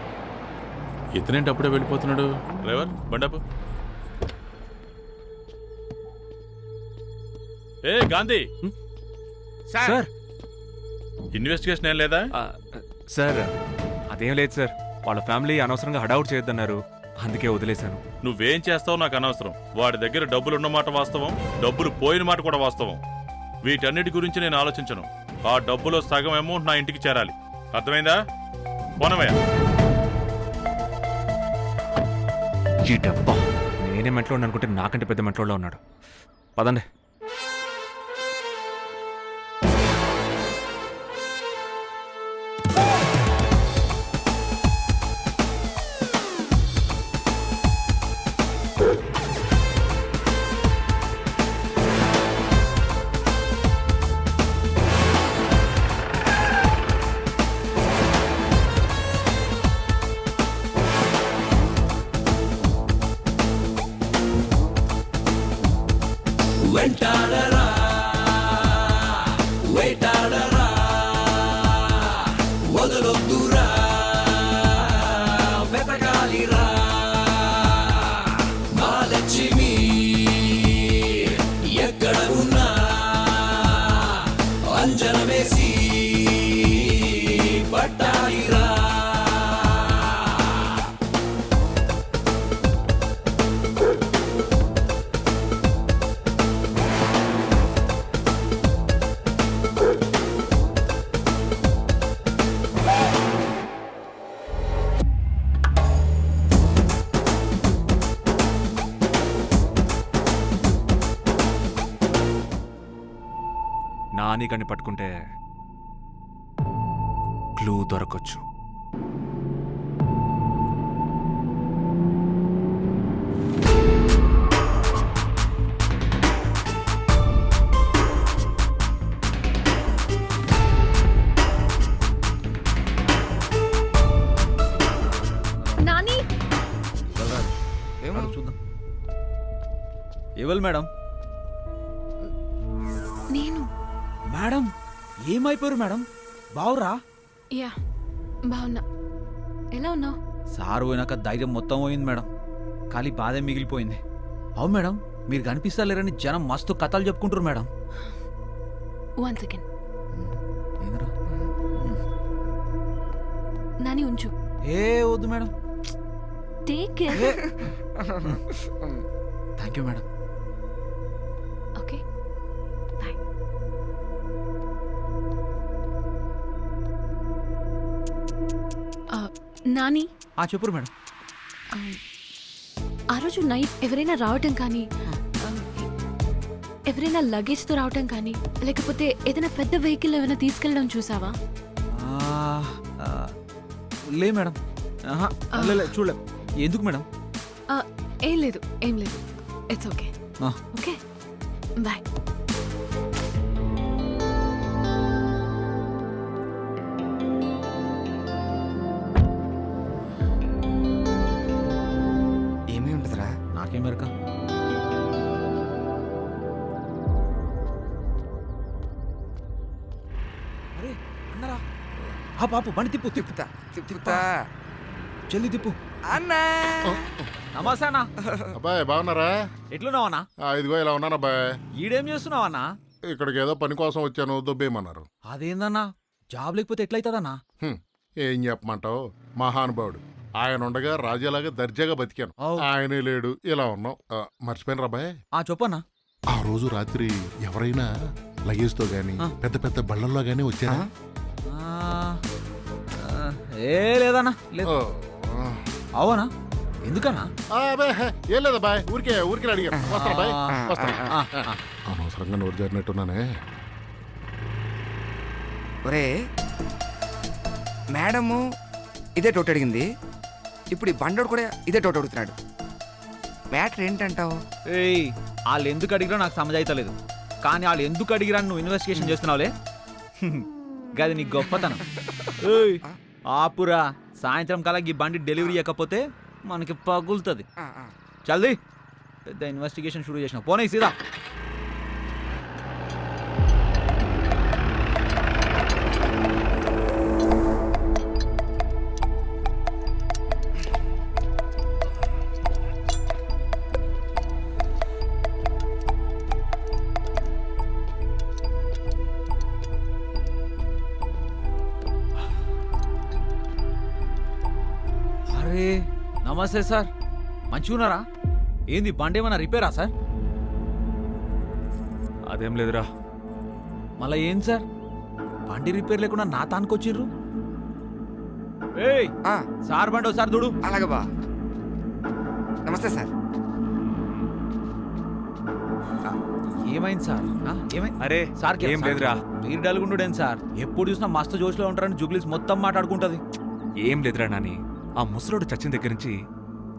ఇతనేంటి అప్పుడే వెళ్ళిపోతున్నాడు? డ్రైవర్ బండపు. ఏ గాంధీ సార్, ఇన్వెస్టిగేషన్ ఏం లేదా? సార్ అదేం లేదు సార్. వాళ్ళ ఫ్యామిలీ అనవసరంగా హడావుట్ చేయొద్దన్నారు, అందుకే వదిలేశాను. నువ్వేం చేస్తావో నాకు అనవసరం. వాడి దగ్గర డబ్బులు ఉన్నమాట వాస్తవం, డబ్బులు పోయిన మాట కూడా వాస్తవం. వీటన్నిటి గురించి నేను ఆలోచించను. ఆ డబ్బులో సగం అమౌంట్ నా ఇంటికి చేరాలి. అర్థమైందా? పోనవయ్యా. ఈ డబ్బా నేనే మెంట్లో అనుకుంటే నాకంటే పెద్ద మెంట్లో ఉన్నాడు. పదండి. వెంటాడరా వేటాడరా వద్దురా వెతకాలిరా మా లక్ష్మి ఎక్కడ ఉన్నా అంజన వేసి పట్టాలిరా. నానికని పట్టుకుంటే క్లూ దొరకొచ్చు. నాని ఏమన్నా చూద్దాం. ఎవరు మేడం? నేను. మేడం ఏమైపోయారు మేడం? బావురా? యా బాగున్నా. ఎలా ఉన్నావు? సారు పోయినాక ధైర్యం మొత్తం పోయింది మేడం. ఖాళీ బాధే మిగిలిపోయింది. అవును మేడం, మీరు కనిపిస్తలేరని జనం మస్తు కథలు చెప్పుకుంటారు మేడం. 1 సెకండ్. నాని ఉంచు. ఏ వద్దు madam. Take care. Thank you madam. Okay bye. Nani చెప్పురు మేడం. ఆ రోజు నైట్ ఎవరైనా రావటం కానీ ఎవరైనా లగేజ్తో రావటం కానీ లేకపోతే ఏదైనా పెద్ద వెహికల్ ఏమైనా తీసుకెళ్ళడం చూసావా? లే మేడం. చూడలే. ఎందుకు మేడం? ఏం లేదు ఏం లేదు. It's okay. Okay bye. ఏమీ ఉంటుందిరా? నాకేం మెరక. అరే అన్నరా, పాపు బండి తిప్పు. తిప్పుతా జల్దీ తిప్పు అన్నా. నమస్తే అన్న. అబ్బాయి బాగున్నారా? ఎట్లున్నావన్నా? ఇదిగో ఇలా ఉన్నాను అబ్బాయి. ఈడేం చేస్తున్నావన్నా? ఇక్కడికి ఏదో పని కోసం వచ్చాను, దొబ్బేయమన్నారు. అదేందన్నా, జాబ్ లేకపోతే ఎట్లయితుందన్నా? ఏం చెప్పమంటావు, మహానుభావుడు. ఆయన ఉండగా రాజాలాగా దర్జాగా బతికాను. ఆయనే లేడు, ఇలా ఉన్నాం. మర్చిపోయిన రాబాయ్. చెప్పన్నా. ఆ రోజు రాత్రి ఎవరైనా లగేజ్తో గాని పెద్ద పెద్ద బళ్ళల్లో గానీ వచ్చారా? ఏ లేదన్నా. లేదు. అవునా? ఎందుకన్నా? ఏం లేదా బాయ్, ఊరికే అడిగా. వస్తాను బాయ్, వస్తాను. అనవసరంగా నోరు జరిగినట్టున్నానే. ఒరే మేడము ఇదే టోట్ అడిగింది, ఇప్పుడు ఈ బండోడు కూడా ఇదే టోట్ అడుగుతున్నాడు. మ్యాటర్ ఏంటంటావు? ఏయ్, వాళ్ళు ఎందుకు అడిగిరా నాకు సమజైతలేదు, కానీ వాళ్ళు ఎందుకు అడిగిరా నువ్వు ఇన్వెస్టిగేషన్ చేస్తున్నావులే. గది నీ గొప్పతనం. ఆపురా, సాయంత్రం కల్లా ఈ బండి డెలివరీ ఇవ్వకపోతే మనకి పగులుతుంది. చల్ది పెద్ద ఇన్వెస్టిగేషన్ షురూ చేసిన. పోనీ సీదా. అరే నమస్తే సార్, మంచిగున్నారా? ఏంది బండి ఏమన్నా రిపేరా సార్? అదేం లేదురా. మళ్ళా ఏం సార్, బండి రిపేర్ లేకుండా నా తానుకొచ్చిర్రు? ఏయ్ సార్ బండి ఒకసారి చూడు. అలాగే బా. నమస్తే సార్. ఏమైంది సార్? అరే సార్ ఏం లేదురా. మీరు డల్గుండేం సార్, ఎప్పుడు చూసినా మస్తు జోష్లో ఉంటారని జూబ్లీస్ మొత్తం మాట్లాడుకుంటది. ఏం లేదురా నాని, ఆ ముసలోడు చచ్చిన దగ్గర నుంచి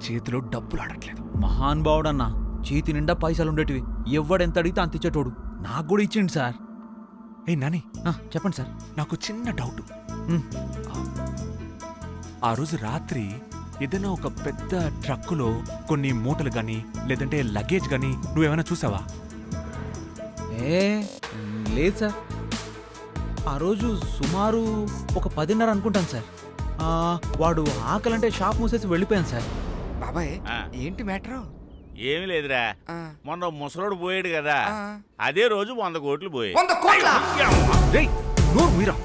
చేతిలో డబ్బులు ఆడట్లేదు. మహానుభావుడన్నా, చేతి నిండా పైసలు ఉండేటివి, ఎవడెంత అడిగితే అంత ఇచ్చేటోడు. నాకు కూడా ఇచ్చిండు సార్. ఏ నాని చెప్పండి సార్. నాకు చిన్న డౌట్. ఆ రోజు రాత్రి ఏదైనా ఒక పెద్ద ట్రక్కులో కొన్ని మూటలు గాని లేదంటే లగేజ్ గాని నువ్వేమైనా చూసావా? ఏ లేదు సార్. ఆ రోజు సుమారు ఒక 10:30 అనుకుంటాను సార్. వాడు ఆకలంటే షాప్ మూసేసి వెళ్ళిపోయాను సార్. బాబాయ్ ఏంటి మ్యాటరు? ఏమి లేదురా, మొన్న ముసలోడు పోయాడు కదా, అదే రోజు 100 కోట్లు పోయాయి. 100 కోట్లా? నోరు మీరా,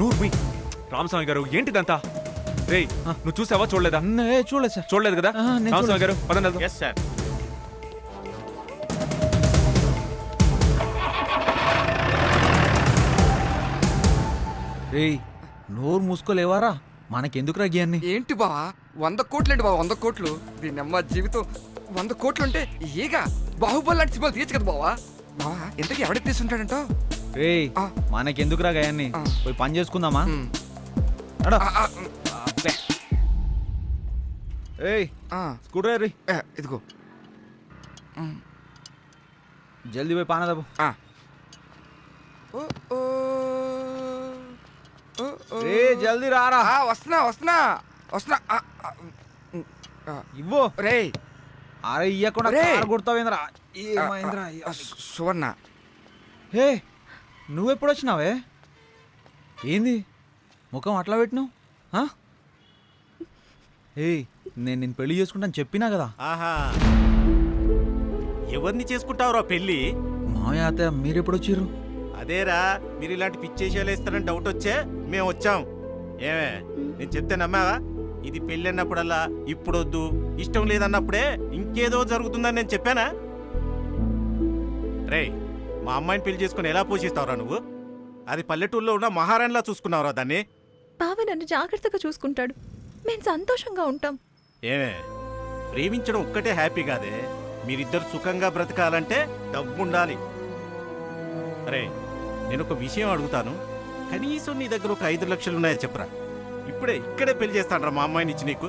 నోరు మీ. రామస్వామి గారు ఏంటిదంతా? రేయ్ నువ్వు చూసావా చూడలేదా? చూడలేదు సార్. చూడలేదు కదా? రామస్వామి గారు పదండి. Yes sir. రేయ్ నోరు మూసుకోలేవారా? మనకెందుకురా గియాన్ని? ఏంటి బావా 100 కోట్లు ఏంటి బావా 100 కోట్లు? దీని అమ్మ జీవితం 100 కోట్లు ఉంటే ఏగా బాహుబలి లాంటి సినిమాలు తీయచ్చు కదా బావా. బావా ఇంతకీ ఎవడైతే తీసుంటాడంటో? రేయ్ మనకెందుకురా గయాన్ని? పోయి పని చేసుకుందామా? ఏయ్ స్కూటర్ రీ ఇదిగో, జల్దీ పోయి పాన దాబు. రే జల్దీ రారా. వస్తున్నా వస్తున్నా వస్తున్నా. ఇవ్వు రే. అరే ఇయ్యకుండా కారు కొడతావేంద్రా? ఏమైందిరా? సువర్ణ. హే నువ్వెప్పుడు వచ్చినావే? ఏంది ముఖం అట్లా పెట్టినావు? ఏయ్ నేను నిన్ను పెళ్లి చేసుకుంటాను చెప్పినా కదా. ఆహా, ఎవరిని చేసుకుంటావురా పెళ్లి? మామయ్య అత్తయ్య మీరెప్పుడు వచ్చిర్రు? అదేరా, మీరు ఇలాంటి పిచ్చేసేలు వేస్తారని డౌట్ వచ్చే మేము వచ్చాం. ఏమే నేను చెప్తే నమ్మావా? ఇది పెళ్ళి అన్నప్పుడల్లా ఇప్పుడొద్దు, ఇష్టం లేదన్నప్పుడే ఇంకేదో జరుగుతుందని నేను చెప్పానా? రే, మా అమ్మాయిని పెళ్లి చేసుకుని ఎలా పోషిస్తావురా నువ్వు? అది పల్లెటూరులో ఉన్న మహారాణిలా చూసుకున్నావురా దాన్ని? బావ నన్ను జాగ్రత్తగా చూసుకుంటాడు, మేము సంతోషంగా ఉంటాం. ఏమే ప్రేమించడం ఒక్కటే హ్యాపీ కాదే, మీరిద్దరు సుఖంగా బ్రతకాలంటే డబ్బుండాలి. అరే నేను ఒక విషయం అడుగుతాను, కనీసం నీ దగ్గర ఒక 5 లక్షలు ఉన్నాయో చెప్పరా? ఇక్కడే పెళ్లి చేస్తానరా మా అమ్మాయిని ఇచ్చి నీకు.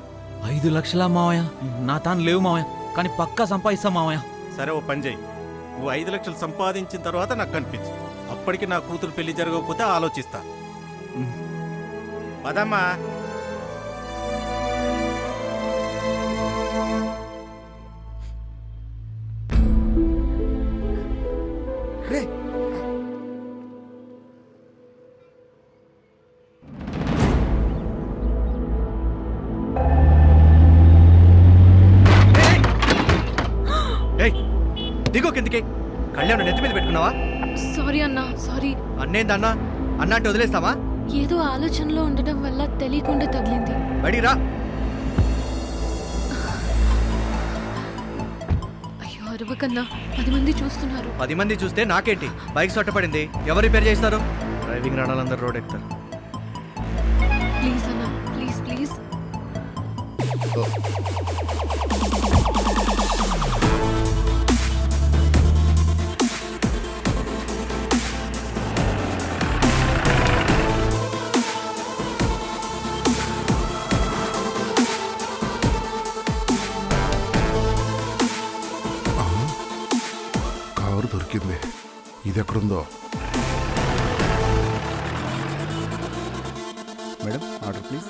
5 లక్షలా మావయ్య? నా తాను లేవు మావయ్య, కానీ పక్కా సంపాదిస్తా మావయ్య. సరే ఓ పని చేయి, నువ్వు 5 లక్షలు సంపాదించిన తర్వాత నాకు కనిపించు. అప్పటికి నా కూతురు పెళ్లి జరగకపోతే ఆలోచిస్తా. పదమ్మా. దిగో కిందికి. కళ్యాణ్ నెత్తి మీద పెట్టుకున్నావా? సారీ అన్నా, సారీ. అన్నేందన్నా? అన్న అంటే వదిలేస్తావా? ఏదో ఆలోచనలో ఉండడం వల్ల తెలియకుండా తగిలింది. బడిరా. అయ్యో అరవకన్నా, 10 మంది చూస్తున్నారు. 10 మంది చూస్తే నాకేంటి? బైక్ సొట్టపడింది, ఎవరు రిపేర్ చేస్తారు? డ్రైవింగ్ రాడాలందరూ రోడ్ ఎక్కుతారు. ప్లీజ్ అన్నా, ప్లీజ్ ప్లీజ్. కారు దొరికింది. ఇది ఎక్కడుందో? Madam order please.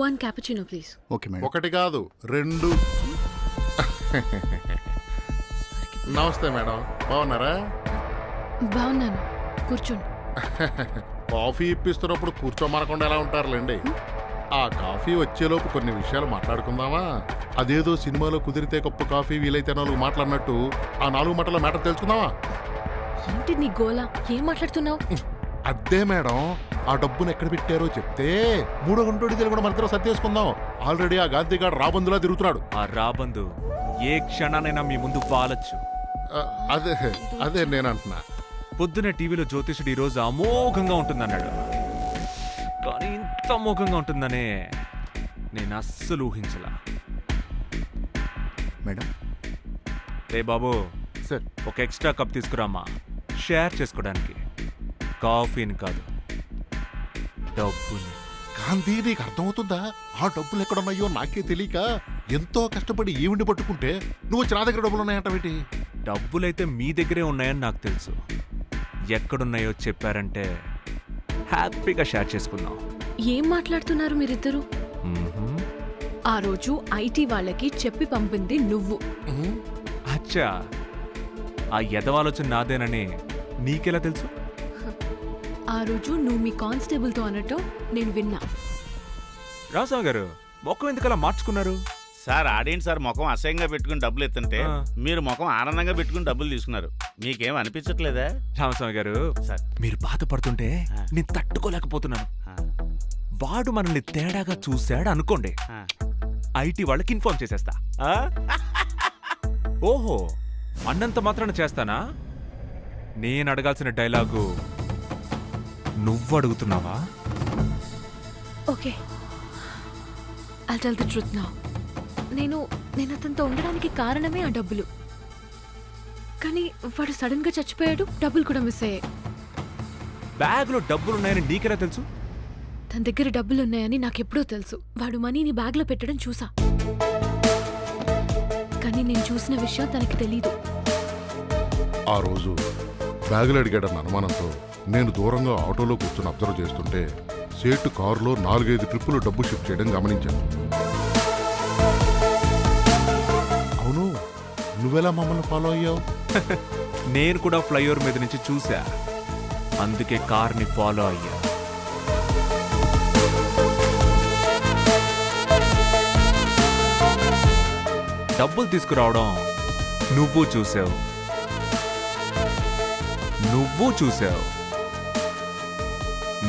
1 cappuccino please. Okay madam. ఒకటి కాదు 2. నమస్తే మేడం, బాగున్నారా? బాగున్నాను, కూర్చోండి. కాఫీ ఇప్పిస్తున్నప్పుడు కూర్చోమనకుండా ఎలా ఉంటారులేండి. ఆ కాఫీ వచ్చేలోపు కొన్ని విషయాలు మాట్లాడుకుందామా? అదేదో సినిమాలో కుదిరితే గొప్ప కాఫీ వీలైతే 4 మాట్లాడినట్టు ఆ 4 మాటల మ్యాటర్ తెలుసుకుందామా? ఏంటి నీ గోలా? ఏం మాట్లాడుతున్నావు? అదే మేడం, ఆ డబ్బును ఎక్కడ పెట్టారో చెప్తే 3 గంటలు కూడా మన సర్దేసుకుందాం. ఆల్రెడీ ఆ గాంధీగాడు రాబందులా తిరుగుతున్నాడు. ఆ రాబందు ఏ క్షణానైనా మీ ముందు పాలొచ్చు. అదే నేను అంటున్నా. పొద్దున టీవీలో జ్యోతిషుడు ఈరోజు అమోఘంగా ఉంటుందన్నాడు, కానీ ఇంత అమోఘంగా ఉంటుందనే నేను అస్సలు ఊహించలా. మేడం. రే బాబు సార్, ఒక ఎక్స్ట్రా కప్ తీసుకురామా, షేర్ చేసుకోవడానికి. కాఫీని కాదు, డబ్బుని. గాంధీ నీకు అర్థమవుతుందా? ఆ డబ్బులు ఎక్కడున్నాయో నాకే తెలియక ఎంతో కష్టపడి ఈవిని పట్టుకుంటే నువ్వు వచ్చి నా దగ్గర డబ్బులు ఉన్నాయంటవేటి? డబ్బులైతే మీ దగ్గరే ఉన్నాయని నాకు తెలుసు. ఎక్కడున్నాయో చెప్పారంటే హ్యాపీగా షేర్ చేసుకుందాం. ఏం మాట్లాడుతున్నారు మీరిద్దరు? ఆ రోజు ఐటీ వాళ్ళకి చెప్పి పంపింది నువ్వు. అచ్చా, ఆ ఎదవాలోచన నాదేనని నీకెలా తెలుసు? ఆ రోజు నువ్వు మీ కానిస్టేబుల్తో అనటం నేను విన్నా. రామస్వామి గారు మొక్కం ఎందుకలా మార్చుకున్నారు? సార్ ఆడేంటి సార్ ముఖం అసహ్యంగా పెట్టుకుని డబ్బులు ఎత్తుంటే మీరు ముఖం ఆనందంగా పెట్టుకుని డబ్బులు తీసుకున్నారు. మీకేం అనిపించట్లేదా? రామస్వామి గారు మీరు బాధపడుతుంటే నేను తట్టుకోలేకపోతున్నాను. వాడు మనల్ని తేడాగా చూశాడు అనుకోండి, ఐటీ వాళ్ళకి ఇన్ఫార్మ్ చేసేస్తా. ఓహో, అన్నంత మాత్రాన చేస్తానా? నేను అడగాల్సిన డైలాగు నువ్వు అడుగుతున్నావా? Okay, I tell the truth now. నేను అతనితో ఉండడానికి కారణమే ఆ డబ్బులు. కానీ వాడు సడన్ గా చచ్చిపోయాడు, డబ్బులు కూడా మిస్ అయ్యాయి. బ్యాగ్లో డబ్బులున్నాయని నీకెలా తెలుసు? తన దగ్గర డబ్బులున్నాయని నాకెప్పుడో తెలుసు. వాడు మనీని బ్యాగ్లో పెట్టడం చూసా, కానీ నేను చూసిన విషయం తనకి తెలీదు. ఆ రోజు బ్యాగులు అడిగాడన్న అనుమానంతో నేను దూరంగా ఆటోలో కూర్చొని అబ్జర్వ్ చేస్తుంటే సేటు కారులో 4-5 ట్రిప్పులు డబ్బు షిఫ్ట్ చేయడం గమనించాను. అవును, నువ్వెలా మమ్మల్ని ఫాలో అయ్యావు? నేను కూడా ఫ్లైఓవర్ మీద నుంచి చూసా, అందుకే కార్ని ఫాలో అయ్యా. డబ్బులు తీసుకురావడం నువ్వు చూసావు,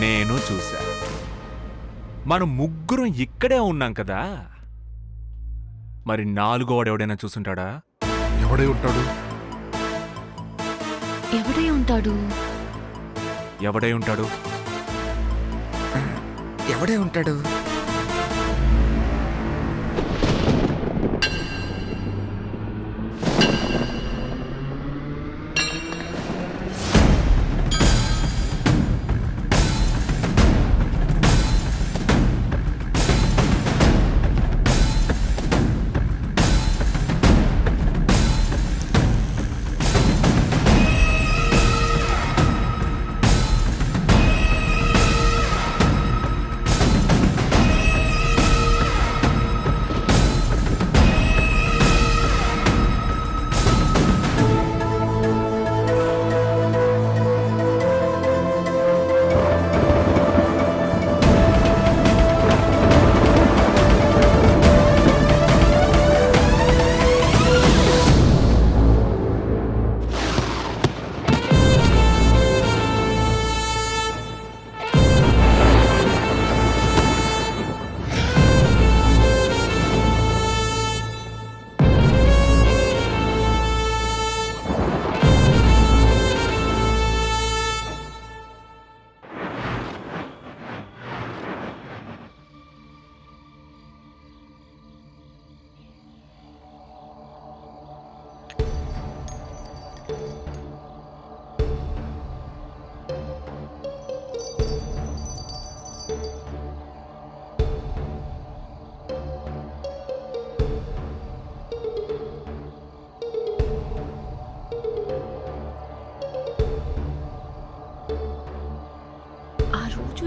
నేను చూసా. మనం ముగ్గురం ఇక్కడే ఉన్నాం కదా, మరి నాలుగో వాడు ఎవడైనా చూసుంటాడా? ఎవడై ఉంటాడు? ఎవడై ఉంటాడు? ఎవడై ఉంటాడు? ఎవడే ఉంటాడు?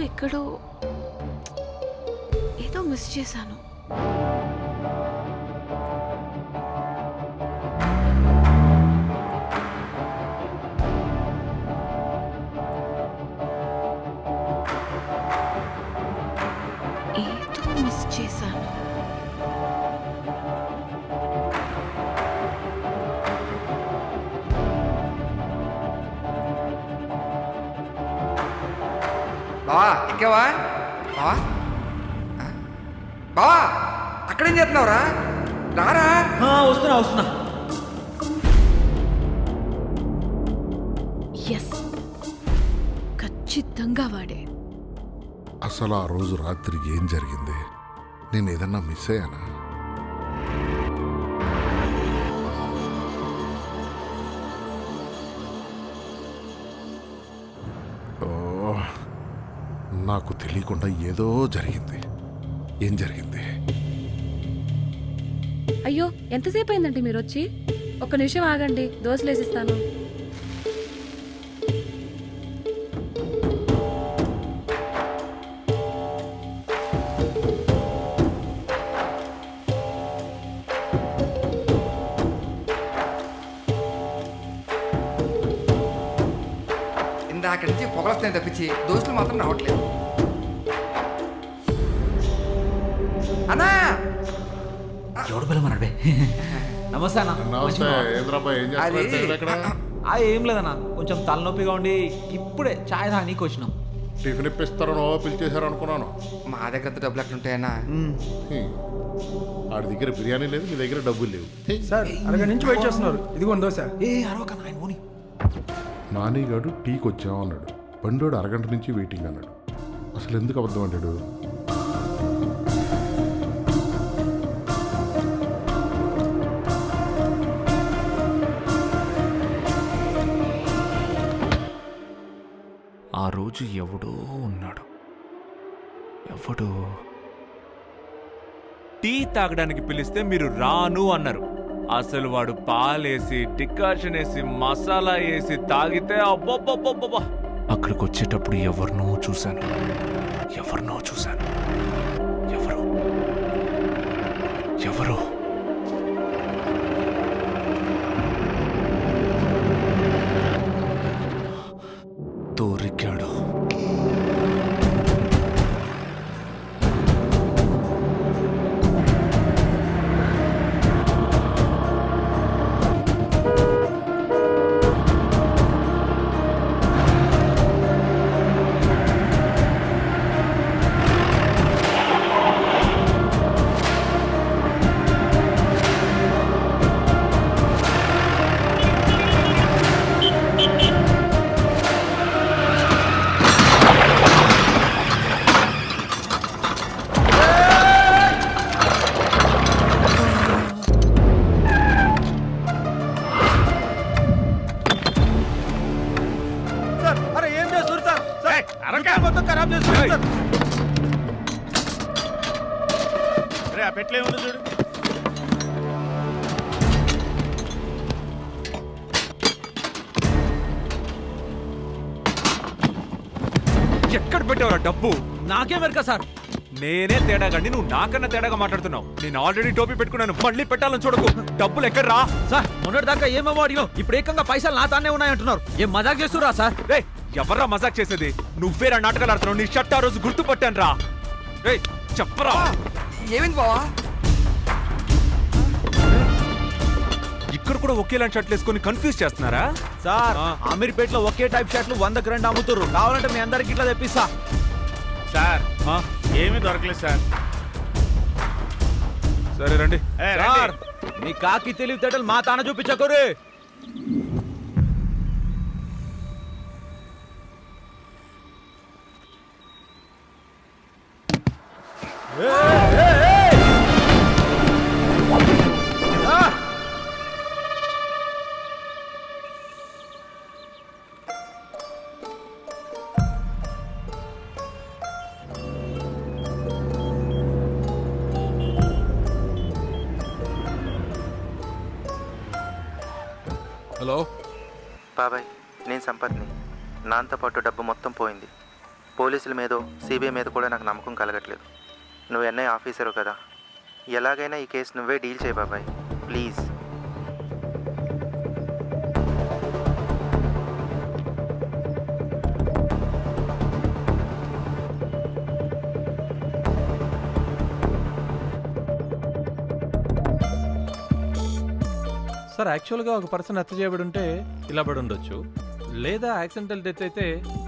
ఎక్కడో ఏదో మిస్ చేశాను. ఏదో మిస్ చేశాను. బావా ఎక్కావా? బావా బావా అక్కడేం చేస్తున్నావురా? రారా. వస్తున్నా. ఎస్, ఖచ్చితంగా వాడే. అసలు ఆ రోజు రాత్రి ఏం జరిగింది? నేను ఏదన్నా మిస్ అయ్యానా? నాకు తెలియకుండా ఏదో జరిగింది. ఏం జరిగింది? అయ్యో, ఎంతసేపు అయిందండి మీరు వచ్చి? ఒక్క నిమిషం ఆగండి, దోశలేసిస్తాను. వస్తాయి తప్పించి దోస్తులు మాత్రం రావట్లేదు. అన్నా ఎవడు పిలవమన్నాడు బే? నమస్తే అన్న. నమస్తే. ఏంద్రాబాయ్, ఏం చేస్తున్నారు ఇక్కడ? ఏం లేదన్నా, కొంచెం తలనొప్పిగా ఉండి ఇప్పుడే చాయ్ తాగనీకి వచ్చినాం. టిఫిన్ ఇప్పిస్తారనో పిలిచేశారు అనుకున్నాను. మా దగ్గర డబ్బులు ఎట్లుంటాయన్నా? ఆడి దగ్గర బిర్యానీ లేదు, మీ దగ్గర డబ్బులు లేవు. సార్ అరగంట నుంచి వెయిట్ చేస్తున్నారు. ఇదిగోండి దోశ. నానిగాడు టీకి వచ్చాం అన్నాడు. బండోడు అరగంట నుంచి వెయిటింగ్ అన్నాడు. అసలు ఎందుకు అబద్ధం అంటాడు? ఆ రోజు ఎవడో ఉన్నాడు. ఎవడు టీ తాగడానికి పిలిస్తే మీరు రాను అన్నారు. అసలు వాడు పాలేసి డికాషన్ వేసి మసాలా వేసి తాగితే అబ్బబ్బబ్బబ్బా. అక్కడికి వచ్చేటప్పుడు ఎవరినో చూశాను. ఎవరు దొరికాడు. పెట్లే ఉంది చూడు. ఎక్కడ పెట్టావురా డబ్బు? నాకేమెరక సార్. నేనే తేడాగండి, నువ్వు నాకన్నా తేడాగా మాట్లాడుతున్నావు. నేను ఆల్రెడీ టోపీ పెట్టుకున్నాను, మళ్ళీ పెట్టాలని చూడకు. డబ్బులు ఎక్కడ రా సార్? మొన్నటి దాకా ఏమేమో అడిగావు, ఇప్పుడు ఏకంగా పైసలు నా తానే ఉన్నాయంటున్నారు. ఏం మజాక్ చేస్తురా సార్? రే ఎవర్రా మజాక్ చేసేది? నువ్వేరా నాటకాలు ఆడుతున్నావు. నీ షర్ట్ ఆ రోజు గుర్తుపట్టాను రా. రే చెప్పరా. ఏమైంది బావా? ఇక్కడ కూడా ఒకేలాంటి షర్ట్లు వేసుకొని కన్ఫ్యూజ్ చేస్తున్నారా సార్? అమీర్పేటలో ఒకే టైప్ షర్ట్లు 100కి 2 అమ్ముతున్నారు. కావాలంటే మీ అందరికి ఇట్లా తెప్పిస్తా. సార్ ఏమీ దొరకలేదు సార్. సరే రండి. సార్ మీ కాకి తెలివితేటలు మా తాన చూపించకూరే. హలో బాబాయ్, నేను సంపత్ని. నాతో పాటు డబ్బు మొత్తం పోయింది. పోలీసుల మీదో సిబిఐ మీద కూడా నాకు నమ్మకం కలగట్లేదు. నువ్వు ఎన్ఐ ఆఫీసరు కదా, ఎలాగైనా ఈ కేసు నువ్వే డీల్ చేయి బాబాయ్, ప్లీజ్. సార్ యాక్చువల్గా ఒక పర్సన్ హత్య చేయబడి ఉంటే ఇలా పడి ఉండొచ్చు, లేదా యాక్సిడెంటల్ డెత్ అయితే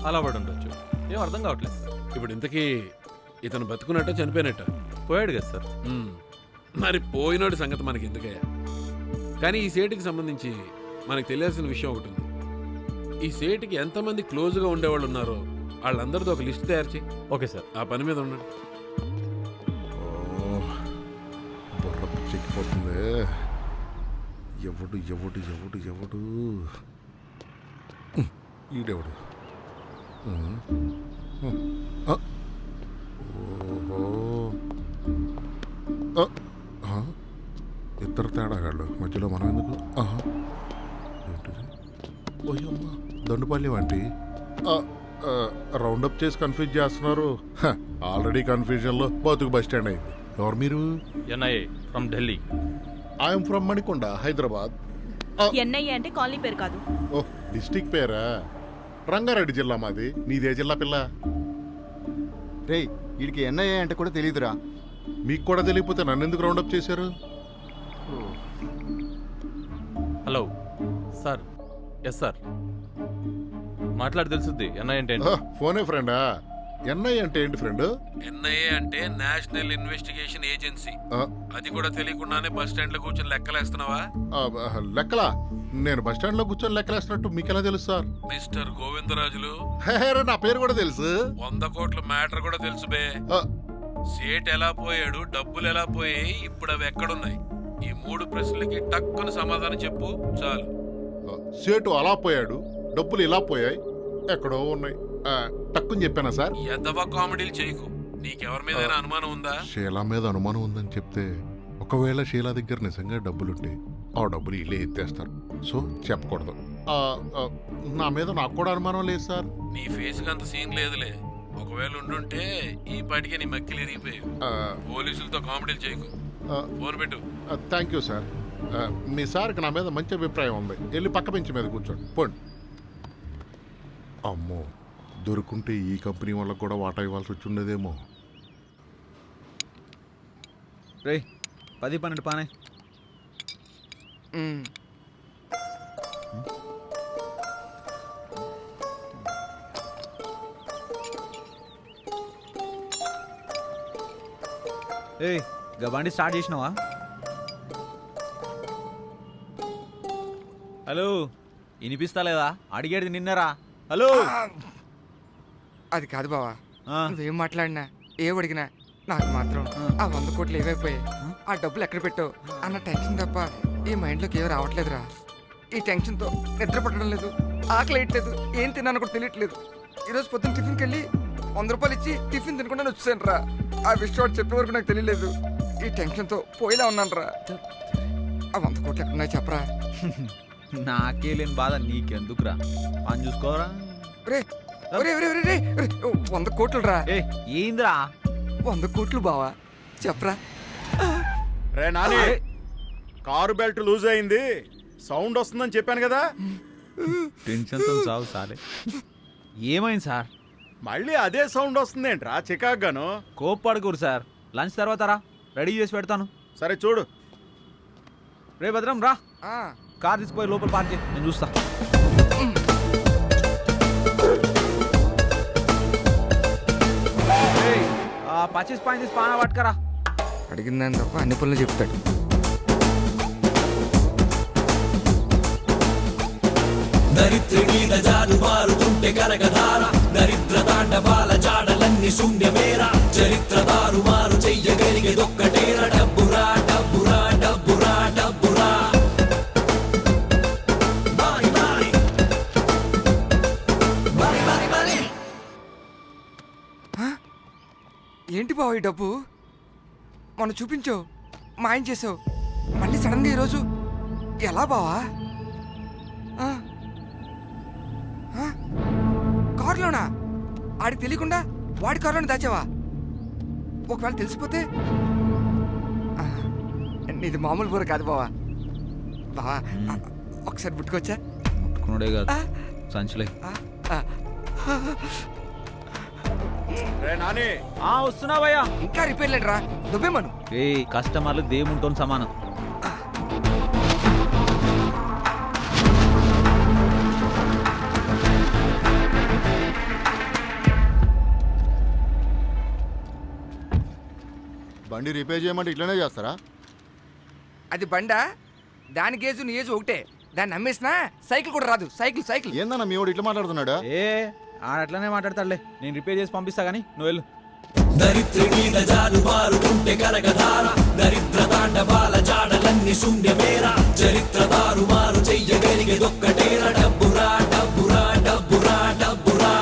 అలా పడి ఉండొచ్చు. ఏం అర్థం కావట్లేదు సార్. ఇప్పుడు ఇంతకీ ఇతను బతుకున్నట్ట చనిపోయినట్ట? పోయాడు కదా సార్. మరి పోయినోడి సంగతి మనకి ఎందుకయ్యా? కానీ ఈ సేటుకి సంబంధించి మనకు తెలియాల్సిన విషయం ఒకటి ఉంది. ఈ సేటుకి ఎంతమంది క్లోజ్గా ఉండేవాళ్ళు ఉన్నారో వాళ్ళందరితో ఒక లిస్ట్ తయారు చేయి. ఓకే సార్, ఆ పని మీద ఉండండి. బుర్ర చెక్కిపోతుంది. ఎవడు ఎవడు ఎవడు ఎవడు ఈడెవడు? ఓహో, ఇద్దరు తేడాగాళ్ళు మధ్యలో మనం ఎందుకు? ఏంటిది? ఓయమ్మా, దండుపల్లి వంటి రౌండప్ చేసి కన్ఫ్యూజ్ చేస్తున్నారు. ఆల్రెడీ కన్ఫ్యూజన్లో బతుకు బస్ స్టాండ్ అయింది. ఎవరు మీరు? NIA from Delhi. I'm from Manikonda, Hyderabad. NIA అంటే కాలనీ పేరు కాదు. ఓహ్, డిస్ట్రిక్ట్ పేరా? రంగారెడ్డి జిల్లా మాది. నీదే జిల్లా పిల్ల? రేయ్ వీడికి ఎన్ఐఏ అంటే కూడా తెలియదురా. మీకు కూడా తెలియకపోతే నన్ను ఎందుకు రౌండప్ చేశారు? Hello sir. ఎస్ సార్, మాట్లాడి తెలుసుద్ది ఎన్ఐ అంటే ఫోనే ఫ్రెండా? ఎన్ఐ అంటే ఏంటి ఫ్రెండ్? ఎన్ఐఏ అంటే నేషనల్ ఇన్వెస్టిగేషన్ ఏజెన్సీ. అది కూడా తెలియకుండానే బస్ స్టాండ్ లో కూర్చొని లెక్కలేస్తున్నావా? లెక్కలా? నేను బస్ స్టాండ్ లో కూర్చొని లెక్కలేస్తున్నట్టు మీకెలా తెలుసు సార్? మిస్టర్ గోవిందరాజులు, నా పేరు కూడా తెలుసు. 100 కోట్ల మ్యాటర్ కూడా తెలుసు బే. సేట్ ఎలా పోయాడు, డబ్బులు ఎలా పోయాయి, ఇప్పుడు అవి ఎక్కడున్నాయి? ఈ 3 ప్రశ్నలకి టక్కున సమాధానం చెప్పు చాలు. సేటు అలా పోయాడు, డబ్బులు ఇలా పోయాయి, ఎక్కడో ఉన్నాయి. టక్కుని చెప్పానా సార్? ఎదవ కామెడీలు చేయకు. నీకెవరి మీద అనుమానం ఉందా? షీలా మీద అనుమానం ఉందని చెప్తే, ఒకవేళ షీలా దగ్గర నిజంగా డబ్బులుంటే ఆ డబ్బులు ఇల్లే ఎత్తేస్తారు. సో చెప్పకూడదు. నా మీద నాకు కూడా అనుమానం లేదు సార్. నీ ఫేస్ కి అంత సీన్ లేదులే. ఒకవేళ ఉండుంటే ఈ పాటికే నీ మక్కిలు ఇరిగిపోయావు. పోలీసులతో కామెడీలు చేయకు. ఫోన్ పెట్టు. Thank you sir. మీ సార్కి నా మీద మంచి అభిప్రాయం ఉంది. వెళ్ళి పక్క బెంచ్ మీద కూర్చోండి పోండి. అమ్మో, దొరుకుంటే ఈ కంపెనీ వాళ్ళకు కూడా వాటా ఇవ్వాల్సి వచ్చిండేదేమో. రే 10-12 పానే. ఏ బండి స్టార్ట్ చేసినావా? హలో, వినిపిస్తా లేదా? అడిగేది నిన్నరా. హలో, అది కాదు బావా. నువ్వేం మాట్లాడినా ఏం అడిగినా నాకు మాత్రం ఆ 100 కోట్లు ఏవైపోయాయి, ఆ డబ్బులు ఎక్కడ పెట్టావు అన్న టెన్షన్ తప్ప ఈ మైండ్లోకి ఏం రావట్లేదురా. ఈ టెన్షన్తో నిద్ర పట్టడం లేదు, ఆకలి వేయట్లేదు, ఏం తిన్నాను కూడా తెలియట్లేదు. ఈరోజు పొద్దున్న టిఫిన్కి వెళ్ళి 100 రూపాయలు ఇచ్చి టిఫిన్ తినకుండా వచ్చాను రా. ఆ విషయం చెప్పే వరకు నాకు తెలియలేదు. ఈ టెన్షన్తో పోయిలా ఉన్నాను రా. ఆ 100 కోట్లు ఎక్కడున్నాయి చెప్పరా? నాకే లేని బాధ నీకెందుకురా? పని చూసుకోరా. రే 100 కోట్లు రా. ఏంద్రా 100 కోట్లు బావా, చెప్పరా? రే నాని, కారు బెల్ట్ లూజ్ అయింది, సౌండ్ వస్తుందని చెప్పాను కదా. టెన్షన్తో చావు సాలే. ఏమైంది సార్? మళ్ళీ అదే సౌండ్ వస్తుంది ఏంట్రా చికాగ్గాను? కోప్పడుకోరు సార్. లంచ్ తర్వాత రా, రెడీ చేసి పెడతాను. సరే చూడు. రే భద్రం రా, కార్ తీసుకుపోయి లోపల పార్క్ చేయి, నేను చూస్తా. పచ్చిస్ పాయింట్ తీసి పాన పట్టుకరా. అడిగిందని తప్ప అన్ని పనులు చెప్తాడు. దరిద్రి మీద జారు మారుతుంటే కనకధార, దరిద్ర తాండవాల జాడలన్నీ శూన్యమేరా, చరిత్ర దారు మారు చెయ్యగలిగేదొక్కటేరా, డబ్బురా డబ్బురా డబ్బురా డబ్బురా. ఏంటి బావ ఈ డబ్బు? మొన్న చూపించావు, మాయం చేసావు, మళ్ళీ సడన్గా ఈరోజు ఎలా బావా? కారులోనా? ఆడికి తెలియకుండా వాడి కారులోనే దాచావా? ఒకవేళ తెలిసిపోతే? ఇది మామూలు బూర కాదు బావా. బావా ఒకసారి పుట్టుకొచ్చా? పుట్టుకున్నాడే కాదు, సంచులే. నాని వస్తున్నా భయ్యా. ఇంకా రిపేర్ లేడరా, నువ్వేమను? ఏ కస్టమర్లు దేవునితో సమానం. బండి రిపేర్ చేయమంటే ఇట్లనే చేస్తారా? అది బండా, దాని గేజు నీ ఏజు ఒకటే. దాన్ని అమ్మేసినా సైకిల్ కూడా రాదు. సైకిల్ సైకిల్ ఏందన్నా మీ వాడు ఇట్లా మాట్లాడుతున్నాడు? అట్లనే మాట్లాడతాడులే, నేను రిపేర్ చేసి పంపిస్తా గానీ నువ్వు వెళ్ళు. దరిద్రి మీద జారు మారుతుంటే కనకధార, దరిద్ర తాండవాల జాడలన్నీ శూన్యమేరా, చరిత్ర దారు మారు చెయ్యగలిగేదొక్కటేరా, డబ్బురా డబ్బురా డబ్బురా డబ్బురా.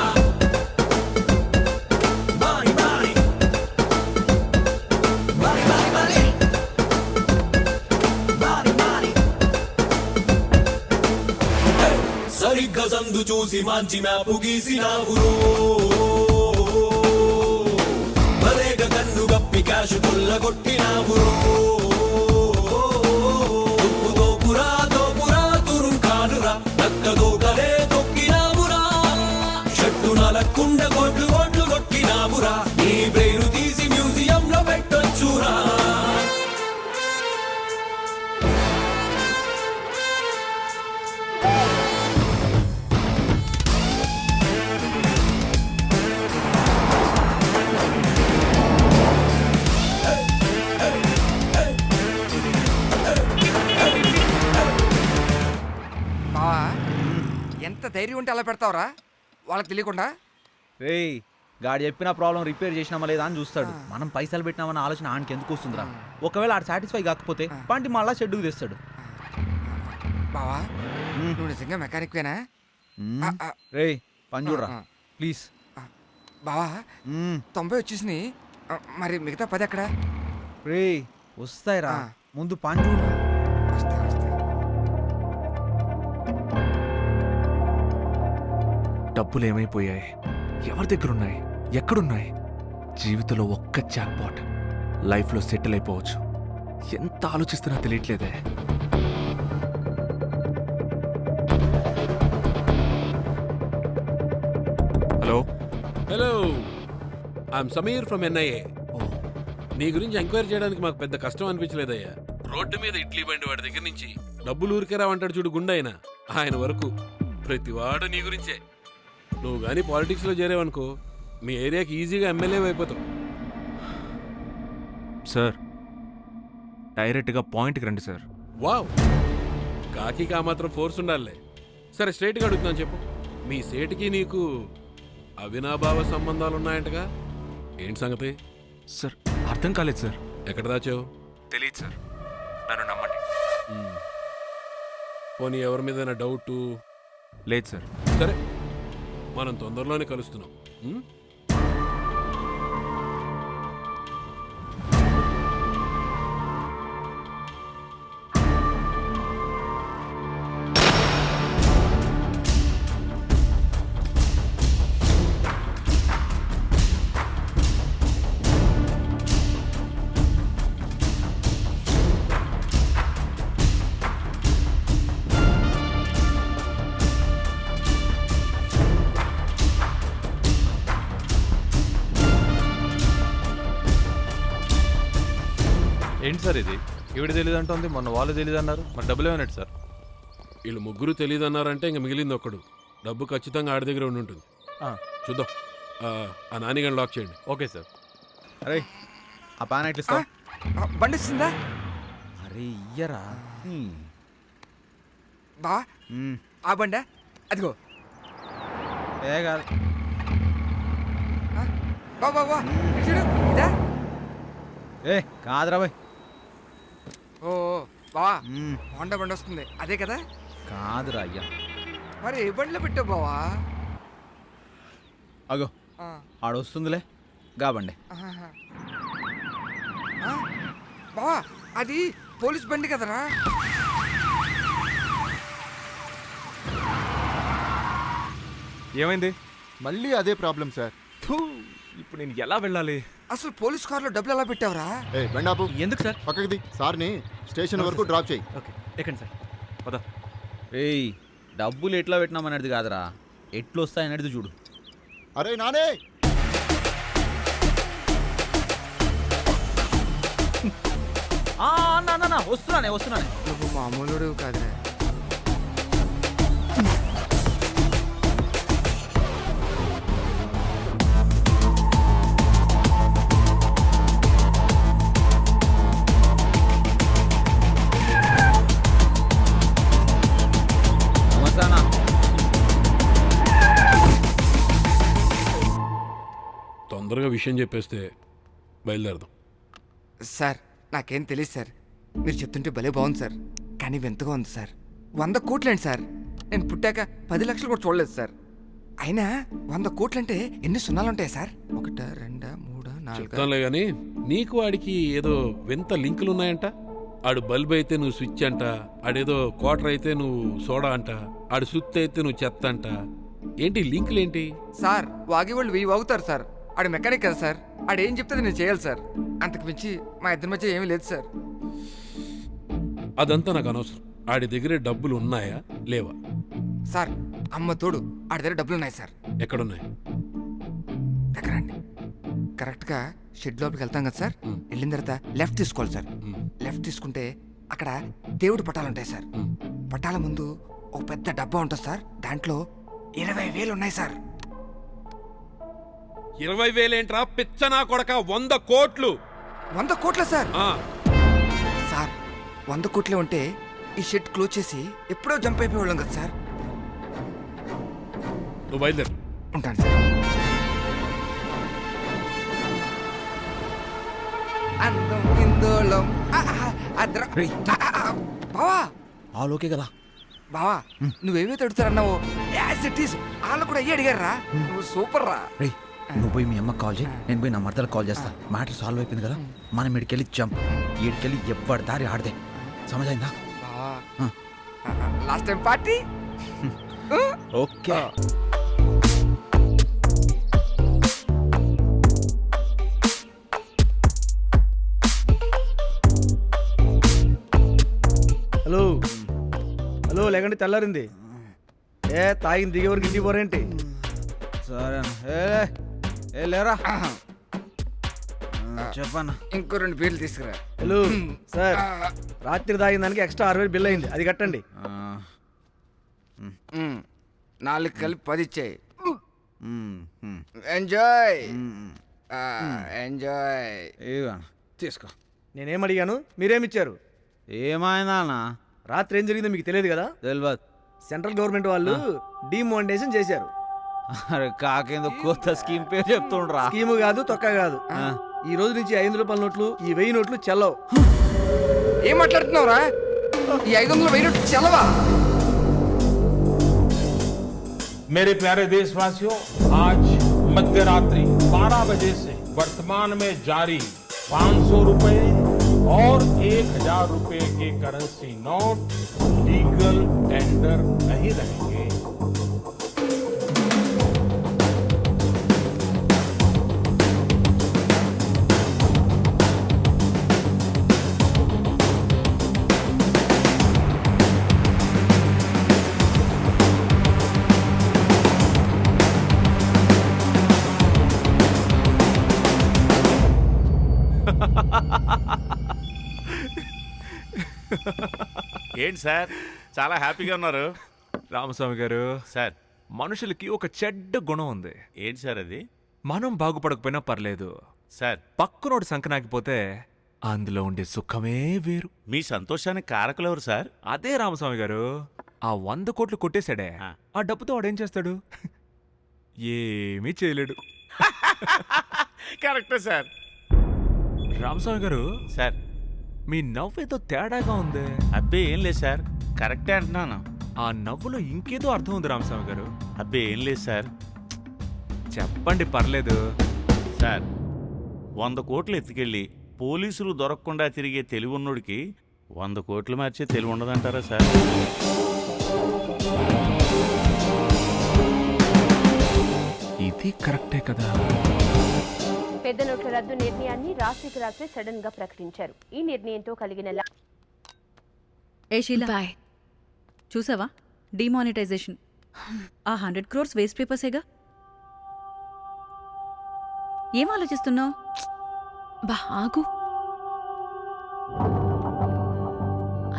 సరిగ్గా సందు చూసి మంచి మ్యాపు గీసినావురో, భలేగా కన్ను గప్పి క్యాష్ కొల్లగొట్టినావురో, దోపురా దోపురా తురుం కానురా, నక్క దోటలే తొక్కినావురా. చూరా నీ బ్రెయిన్ తీసి మ్యూజియం లో పెట్టొచ్చురా బావా ఎంత ధైర్యం ఉంటే అలా పెడతావురా వాళ్ళకి తెలియకుండా? రేయ్ గాడి చెప్పిన ప్రాబ్లం రిపేర్ చేసినామా లేదా అని చూస్తాడు. మనం పైసలు పెట్టినామన్న ఆలోచన ఆయనకి ఎందుకు వస్తుందిరా? ఒకవేళ ఆడు సాటిస్ఫై కాకపోతే పంటి మళ్ళా షెడ్డుకు తెస్తాడు. బావా నువ్వు నిజంగా మెకానిక్వేనా? రేయ్ పని చూడరా ప్లీజ్. బావా 90 వచ్చేసినాయి, మరి మిగతా 10 ఎక్కడ? రేయ్ వస్తాయిరా, ముందు పని చూడు. డబ్బులు ఏమైపోయాయి? ఎవరి దగ్గర ఉన్నాయి? ఎక్కడున్నాయి? జీవితంలో ఒక్క జాక్పాట్ లైఫ్లో సెటిల్ అయిపోవచ్చు. ఎంత ఆలోచిస్తున్నా తెలియట్లేదే. Hello hello, I'm Sameer from NIA. నీ గురించి ఎంక్వైరీ చేయడానికి మాకు పెద్ద కష్టం అనిపించలేదయ్యా. రోడ్డు మీద ఇడ్లీ బండి వాడి దగ్గర నుంచి డబ్బులు ఊరికేరా అంటాడు చూడు గుండె ఆయన వరకు ప్రతివాడు నీ గురించే. నువ్వు కానీ పాలిటిక్స్లో చేరేవనుకో మీ ఏరియాకి ఈజీగా ఎమ్మెల్యే అయిపోతావు. సార్ డైరెక్ట్గా పాయింట్కి రండి సార్. వావ్, కాకి ఆ మాత్రం ఫోర్స్ ఉండాలే. సరే స్ట్రైట్గా అడుగుతున్నాను చెప్పు, మీ సేటుకి నీకు అవినాభావ సంబంధాలు ఉన్నాయంటగా, ఏంటి సంగతి? సార్ అర్థం కాలేదు సార్. ఎక్కడ దాచావు? తెలియదు సార్, నన్ను నమ్మండి. పోనీ ఎవరి మీద డౌట్? లేదు సార్. సరే మనం తొందరలోనే కలుస్తున్నాం. ఏంటి సార్ ఇది? ఈవిడ తెలియదు అంటుంది, మొన్న వాళ్ళు తెలియదు అన్నారు, మరి డబ్బులు ఏమన్నట్టు సార్? వీళ్ళు ముగ్గురు తెలియదు అన్నారంటే ఇంక మిగిలింది ఒక్కడు. డబ్బు ఖచ్చితంగా ఆడి దగ్గర ఉండి ఉంటుంది. చూద్దాం. ఆ నానిగాని లాక్ చేయండి. Okay sir. అరే ఆ పాన్ ఎట్లా ఇస్తావు? బండి ఇస్తుందా? అరే ఇయ్యరా. బా ఆ బండా అదిగో. ఏ కాదు బా బా బా చూడు, ఇదా? ఏ కాదురా బాయ్. ఓ బావా హోండా బండి వస్తుంది అదే కదా? కాదురా అయ్యా. మరి ఏ బండిలో పెట్టావు బావా? అగో ఆడొస్తుందిలే గాబండి. బావా అది పోలీస్ బండి కదరా? ఏమైంది? మళ్ళీ అదే ప్రాబ్లం సార్. ఇప్పుడు నేను ఎలా వెళ్ళాలి? అసలు పోలీస్ కార్లో డబ్బులు ఎలా పెట్టావురా? ఏ బండాపు ఎందుకు సార్? పక్కకి సార్ని స్టేషన్ వరకు డ్రాప్ చేయి. ఓకే ఎక్కండి సార్. పద. ఏయ్ డబ్బులు ఎట్లా పెట్టినామనేది కాదురా, ఎట్లు వస్తాయనేది చూడు. అరే నానే వస్తున్నానే. నువ్వు మామూలుడు కాదురా. తొందరగా విషయం చెప్పేస్తే బయలుదేరదాం. సార్ నాకేం తెలియదు సార్, మీరు చెప్తుంటే భలే బాగుంది సార్, కానీ వింతగా ఉంది సార్. 100 కోట్లండి సార్, నేను పుట్టాక 10 లక్షలు కూడా చూడలేదు సార్. అయినా 100 కోట్లంటే ఎన్ని సున్నాలు ఉంటాయి సార్? 1 2 3 4. చెప్తానులే కానీ నీకు వాడికి ఏదో వింత లింకులు ఉన్నాయంట. ఆడు బల్బ్ అయితే నువ్వు స్విచ్ అంట, ఆడేదో క్వార్టర్ అయితే నువ్వు సోడా అంట, ఆడు సుత్తి అయితే నువ్వు చెత్త అంట. ఏంటి లింకులు ఏంటి సార్? వాగి వాళ్ళు 1000 వాగుతారు సార్. ఆడు మెకానిక్ కదా సార్, ఆడేం చెప్తే నేను చేయాలి సార్. అంతకు మించి మా ఇద్దరి మధ్య ఏమీ లేదు సార్. అదంతా నాకు అనవసరం. ఆడి దగ్గర డబ్బులు ఉన్నాయా లేవా? సార్ అమ్మ తోడు ఆడి దగ్గర డబ్బులు ఉన్నాయి సార్. ఎక్కడున్నాయి? దగ్గరండి. కరెక్ట్గా షెడ్ లోపలికి వెళ్తాం కదా సార్, వెళ్ళిన తర్వాత లెఫ్ట్ తీసుకోవాలి సార్. లెఫ్ట్ తీసుకుంటే అక్కడ దేవుడి పటాలు ఉంటాయి సార్. పటాల ముందు ఒక పెద్ద డబ్బా ఉంటుంది సార్, దాంట్లో 20,000 ఉన్నాయి సార్. 20,000 ఏంట్రా పిచ్చనా కొడక, 100 కోట్లు. 100 కోట్ల సార్? సార్ 100 కోట్లే ఉంటే ఈ షెడ్ క్లోజ్ చేసి ఎప్పుడో జంప్ అయిపోయేవాళ్ళం కదా సార్. నువ్వు బయలుదేరు. ఉంటాను సార్. అందం ఇందోళం బావా, ఆలోకే కదా బావా నువ్వేమైతే అడుగుతారన్నావు యాజ్ ఇట్ ఈస్ వాళ్ళు కూడా అయ్యి అడిగారా. నువ్వు సూపర్ రా. రేయ్ నువ్వు పోయి మీ అమ్మకి కాల్ చేయి, నేను పోయి నా మర్దలకు కాల్ చేస్తా. మ్యాటర్ సాల్వ్ అయిపోయింది కదా, మనం ఇడికెళ్ళి జంప్, ఈడికెళ్ళి ఎవ్వరి దారి ఆడదే. సమజైందా? బావా last time party. Okay. Hello hello, లేకండి తెల్లారింది. తాగింది దిగే వరకు ఇంటికి పోరేంటి? సరే ఏ లేరా చెప్పన్నా. ఇంకో 2 బీర్లు తీసుకురా. హలో సార్, రాత్రి తాగిన దానికి ఎక్స్ట్రా 60,000 బిల్ అయింది, అది కట్టండి. 4 కలిపి 10 ఇచ్చాయి. Enjoy enjoy. తీసుకో. నేనేం అడిగాను, మీరేమిచ్చారు? ఏమైందా? రాత్రి ఏం జరిగిందో మీకు తెలియదు కదా? తెలియదు. సెంట్రల్ గవర్నమెంట్ వాళ్ళు డిమానిటైజేషన్ చేశారు. అరే కాకేందో కొత్త స్కీమ్ పేరు చెప్తుండ్రా. స్కీము కాదు, తొక్క కాదు. ఈ రోజు నుంచి 500 రూపాయల నోట్లు, ఈ 1000 నోట్లు చెల్లవు. ఏం మాట్లాడుతున్నావురా? ఈ 500 1000 నోట్లు చెల్లవా? मेरे प्यारे देशवासियों, आज मध्य रात्रि 12 बजे से वर्तमान में जारी 500 रुपए और 1000 रुपए के करेंसी नोट लीगल टेंडर नहीं रहेंगे. ఏంటి సార్ చాలా హ్యాపీగా ఉన్నారు? రామస్వామి గారు, సార్ మనుషులకి ఒక చెడ్డ గుణం ఉంది. ఏంటి సార్ అది? మనం బాగుపడకపోయినా పర్లేదు, సార్ పక్కనోడు సంకనాకిపోతే అందులో ఉండే సుఖమే వేరు. మీ సంతోషానికి కారకులు ఎవరు సార్? అదే రామస్వామి గారు, ఆ 100 కోట్లు కొట్టేశాడే, ఆ డబ్బుతో వాడేం చేస్తాడు? ఏమీ చేయలేడు. కరెక్టే సార్. రామస్వామి గారు సార్, మీ నవ్వేదో తేడాగా ఉంది. అబ్బే ఏం లేదు సార్, కరెక్టే అంటున్నాను. ఆ నవ్వులో ఇంకేదో అర్థం ఉంది రామస్వామి గారు. అబ్బే ఏం లేదు సార్. చెప్పండి, పర్లేదు సార్. 100 కోట్లు ఎత్తుకెళ్ళి పోలీసులు దొరకకుండా తిరిగే తెలివి ఉన్నోడికి 100 కోట్లు మార్చే తెలివి ఉండదంటారా సార్? ఇది కరెక్టే కదా. పెద్ద నోట్ల రద్దు నిర్ణయాన్ని రాత్రికి రాత్రి సడన్ గా ప్రకటించారు. ఈ నిర్ణయంతో కలిగిన ఏ షీలా, చూసావా డిమానిటైజేషన్? ఆ 100 crores వేస్ట్ పేపర్సేగా. ఏం ఆలోచిస్తున్నావు? ఆగు.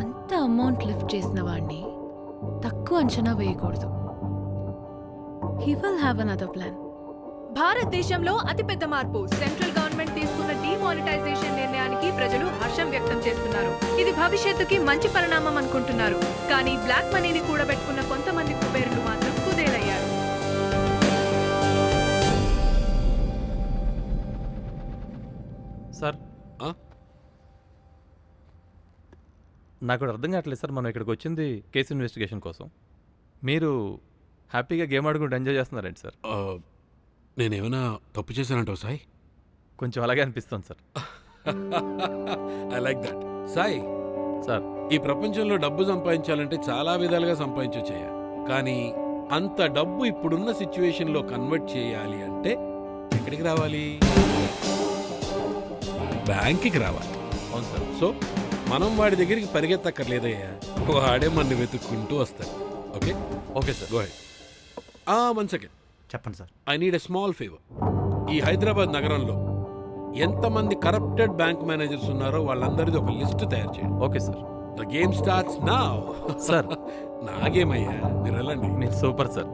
అంత అమౌంట్ లిఫ్ట్ చేసిన వాడిని తక్కువ అంచనా వేయకూడదు. He will have another plan. భారతదేశంలో అతిపెద్ద మార్పు. సెంట్రల్ గవర్నమెంట్ తీసుకున్న డిమానిటైజేషన్ నిర్ణయానికి ప్రజలు హర్షం వ్యక్తం చేస్తున్నారు. ఇది భవిష్యత్తుకి మంచి పరిణామం అనుకుంటున్నారు. కానీ బ్లాక్ మనీని కూడబెట్టుకున్న కొంతమంది కుబేరులు మాత్రం కుదేలయ్యారు. సార్, నాకు అర్థం కావట్లేదు సార్. మనం ఇక్కడికి వచ్చింది కేసు ఇన్వెస్టిగేషన్ కోసం. మీరు హ్యాపీగా గేమ్ ఆడుకుంటూ ఎంజాయ్ చేస్తున్నారండి సార్. నేనేమైనా తప్పు చేశానంటావు సాయి? కొంచెం అలాగే అనిపిస్తుంది sir. I like that. Sai sir, ఈ ప్రపంచంలో డబ్బు సంపాదించాలంటే చాలా విధాలుగా సంపాదించొచ్చయ్యా. కానీ అంత డబ్బు ఇప్పుడున్న సిచ్యువేషన్లో కన్వర్ట్ చేయాలి అంటే ఎక్కడికి రావాలి? బ్యాంక్కి రావాలి. అవును సార్. సో మనం వాడి దగ్గరికి పరిగెత్తక్కర్లేదయ్యా, వాడే మన వెతుక్కుంటూ వస్తాడు. Okay okay sir. Go ahead. 1 second చెప్పండి sir. I need a small favour. ఈ హైదరాబాద్ నగరంలో ఎంతమంది కరప్టెడ్ బ్యాంక్ మేనేజర్స్ ఉన్నారో వాళ్ళందరిది ఒక లిస్ట్ తయారు చేయండి. Okay sir. The game starts now. Sir. నా గేమ్ అయ్యా, మీరు వెళ్ళండి. మీరు సూపర్ సార్.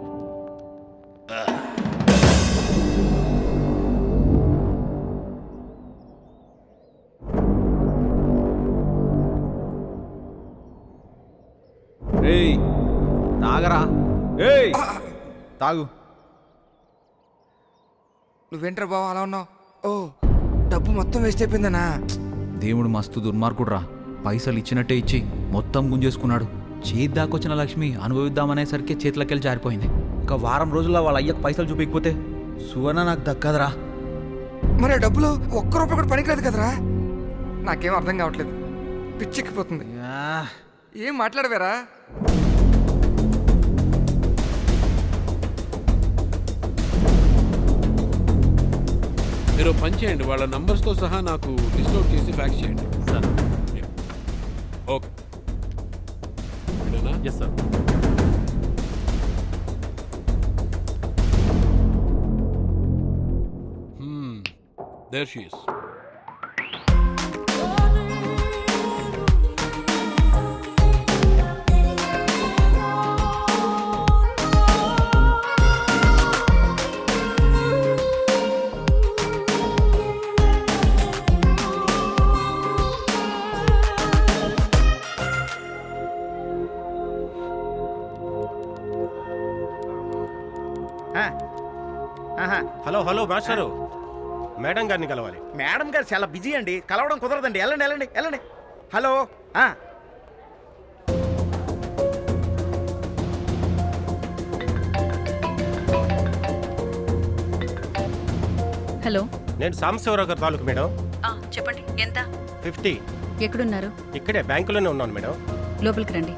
ఏయ్ తాగరా, ఏయ్ తాగు. నువ్వేంట్రా బావ అలా ఉన్నావు? ఓ, డబ్బు మొత్తం వేస్ట్ అయిపోయిందనా? దేవుడు మస్తు దుర్మార్గుడురా. పైసలు ఇచ్చినట్టే ఇచ్చి మొత్తం గుంజేసుకున్నాడు. చేతి దాకొచ్చిన లక్ష్మి అనుభవిద్దామనేసరికి చేతులకెళ్ళి జారిపోయింది. ఒక వారం రోజుల్లో వాళ్ళ అయ్యకు పైసలు చూపించకపోతే సువర్ణ నాకు దక్కదురా. మరి ఆ డబ్బులు ఒక్క రూపాయి కూడా పనికిలేదు కదరా? నాకేం అర్థం కావట్లేదు, పిచ్చెక్కిపోతుంది. ఏం మాట్లాడవేరా? మీరు పని చేయండి, వాళ్ళ నంబర్స్తో సహా నాకు లిస్ట్ అవుట్ చేసి ఫ్యాక్స్ చేయండి. Sir. Okay. Yes sir. There she is. Hello hello మాస్టారు, మేడం గారిని కలవాలి. మేడం గారు చాలా బిజీ అండి, కలవడం కుదరదండి. వెళ్ళండి వెళ్ళండి వెళ్ళండి. హలో. హలో, నేను సాంబశివరావు గారి తాలూకు మేడం. చెప్పండి, ఎంత? 50. ఎక్కడున్నారు? ఇక్కడే బ్యాంకులోనే ఉన్నాను మేడం. లోపలికి రండి.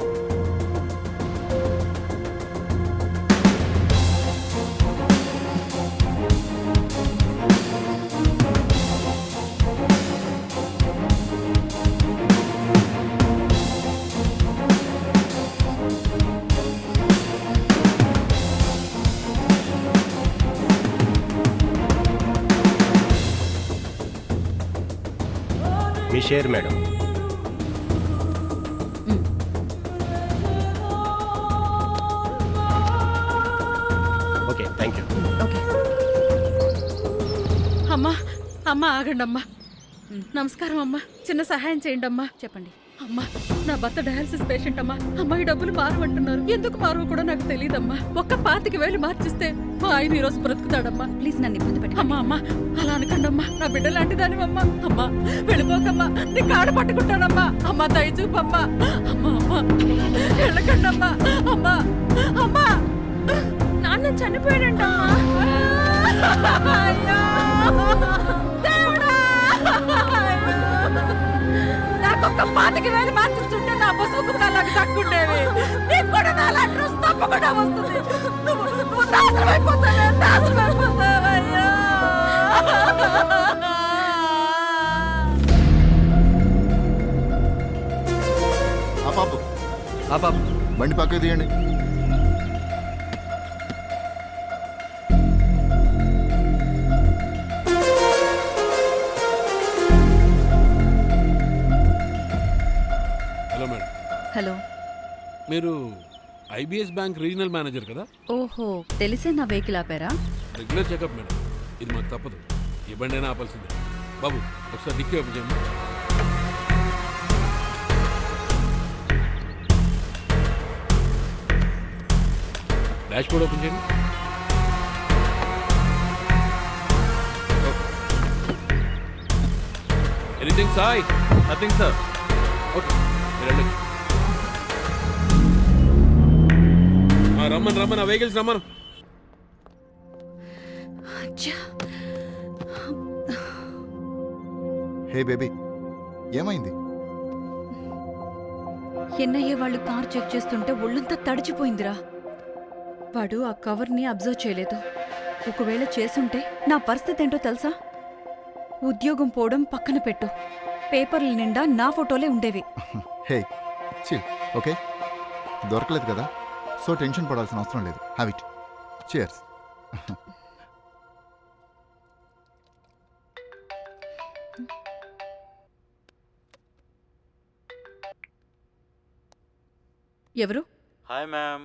మీ షేర్ మేడం. Okay, thank you. అమ్మా అమ్మా ఆగండి అమ్మా. నమస్కారం అమ్మా, చిన్న సహాయం చేయండి అమ్మా. చెప్పండి. అమ్మా, నా భర్త డయాలసిస్ పేషెంట్ అమ్మా. అమ్మా, ఈ డబ్బులు మారమంటున్నారు. ఎందుకు మారవు కూడా నాకు తెలియదమ్మా. ఒక్క 25,000 మార్చిస్తే మా ఆయన ఈ రోజు బ్రతుకుతాడమ్మా. ప్లీజ్ నన్ను ఇబ్బంది పెట్టి. అమ్మా అమ్మా, అలా అనకండి అమ్మా. నా బిడ్డ లాంటి దానివమ్మా. అమ్మా వెళ్ళిపోకమ్మా, నీ కాడు పట్టుకుంటానమ్మా. అమ్మా దయచూపమ్మా. అమ్మా అమ్మా వెళ్ళకండి అమ్మా. అమ్మా అమ్మా, నాన్న చనిపోయాడంటమ్మా. నాకొక్క 25,000 మార్చుంటే నా పసుపు నాకు తగ్గుండేవి. నీకు కూడా నా లెటర్ తప్పకుండా వస్తుంది. నువ్వు నాశనమైపోతావే, నాశనమైపోతావయ్యా. బండి పక్కకు తీయండి. Hello madam. హలో, మీరు ఐబిఎస్ బ్యాంక్ రీజనల్ మేనేజర్ కదా? ఓహో, తెలిసే నా వెహికల్ ఆపారా? రెగ్యులర్ చెకప్ మేడం, ఇది మాకు తప్పదు. ఈ బండి అయినా ఆపాల్సిందే. బాబు ఒకసారి డిక్కీ ఓపెన్ చేయండి. డాష్ బోర్డ్ ఓపెన్ చేయండి. Anything Sai? Nothing sir. Okay, మీరు రమ్మను ఆ వెహికల్స్ రమ్మను. హే బేబీ, ఏమైంది? ఎన్ఐఏ వాళ్ళు కార్ చెక్ చేస్తుంటే ఒళ్ళంతా తడిచిపోయిందిరా. వాడు ఆ కవర్ని అబ్జర్వ్ చేయలేదు. ఒకవేళ చేసుంటే నా పరిస్థితి ఏంటో తెలుసా? ఉద్యోగం పోవడం పక్కన పెట్టు, పేపర్ల నిండా నా ఫోటోలే ఉండేవి. హే చిల్, ఓకే? దొరకలేదు కదా, సో టెన్షన్ పడాల్సిన అవసరం లేదు. Have it. చియర్స్. ఎవరు? Hi ma'am,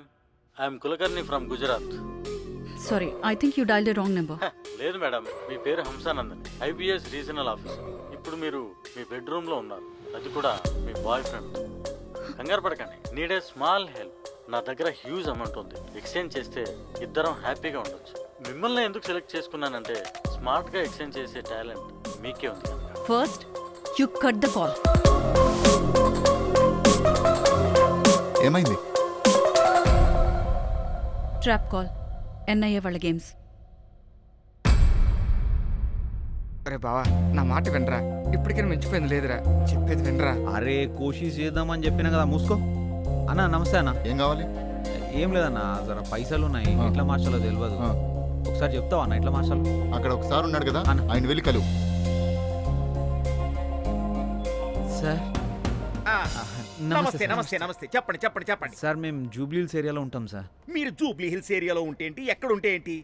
I'm Kulkarni from Gujarat. Sorry, I think you dial the wrong number. లేదు మేడం, మీ పేరు హంసానందన్, ఐబిఎస్ రీజనల్ ఆఫీసర్. ఇప్పుడు మీరు మీ బెడ్రూమ్లో ఉన్నారు, అది కూడా మీ బాయ్ ఫ్రెండ్. కంగారు పడకండి, నీడ్ ఏ స్మాల్ హెల్ప్. నా దగ్గర హ్యూజ్ అమౌంట్ ఉంది, ఎక్స్చేంజ్ చేస్తే ఇద్దరం హ్యాపీగా ఉండొచ్చు. మిమ్మల్ని ఎందుకు సెలెక్ట్ చేసుకున్నానంటే స్మార్ట్గా ఎక్స్చేంజ్ చేసే టాలెంట్ మీకే ఉంది కనుక. First you cut the call. ఏమైంది? ట్రాప్ కాల్, ఎన్ఐఏ వాళ్ళ గేమ్స్. అరే బావా, నా మాట వినరా, ఇప్పటికైనా మించిపోయింది లేదురా, చెప్పేది వినరా. అరే కోషిష్ చేద్దామని చెప్పినా కదా, మూసుకో. అన్న నమస్తే అన్న. ఏం కావాలి? ఏం లేదన్న, జర పైసలు ఉన్నాయి, ఎట్లా మార్చాలో తెలియదు. ఒకసారి చెప్తావా అన్న ఎట్లా మార్చాలో? అక్కడ ఒకసారి ఉన్నాడు కదా, ఆయన వెళ్ళి కలువు. సార్ నమస్తే నమస్తే నమస్తే, చెప్పండి చెప్పండి చెప్పండి. సార్ మేము జూబ్లీ హిల్స్ ఏరియాలో ఉంటాం సార్. మీరు జూబ్లీ హిల్స్ ఏరియాలో ఉంటే ఏంటి, ఎక్కడ ఉంటే ఏంటి,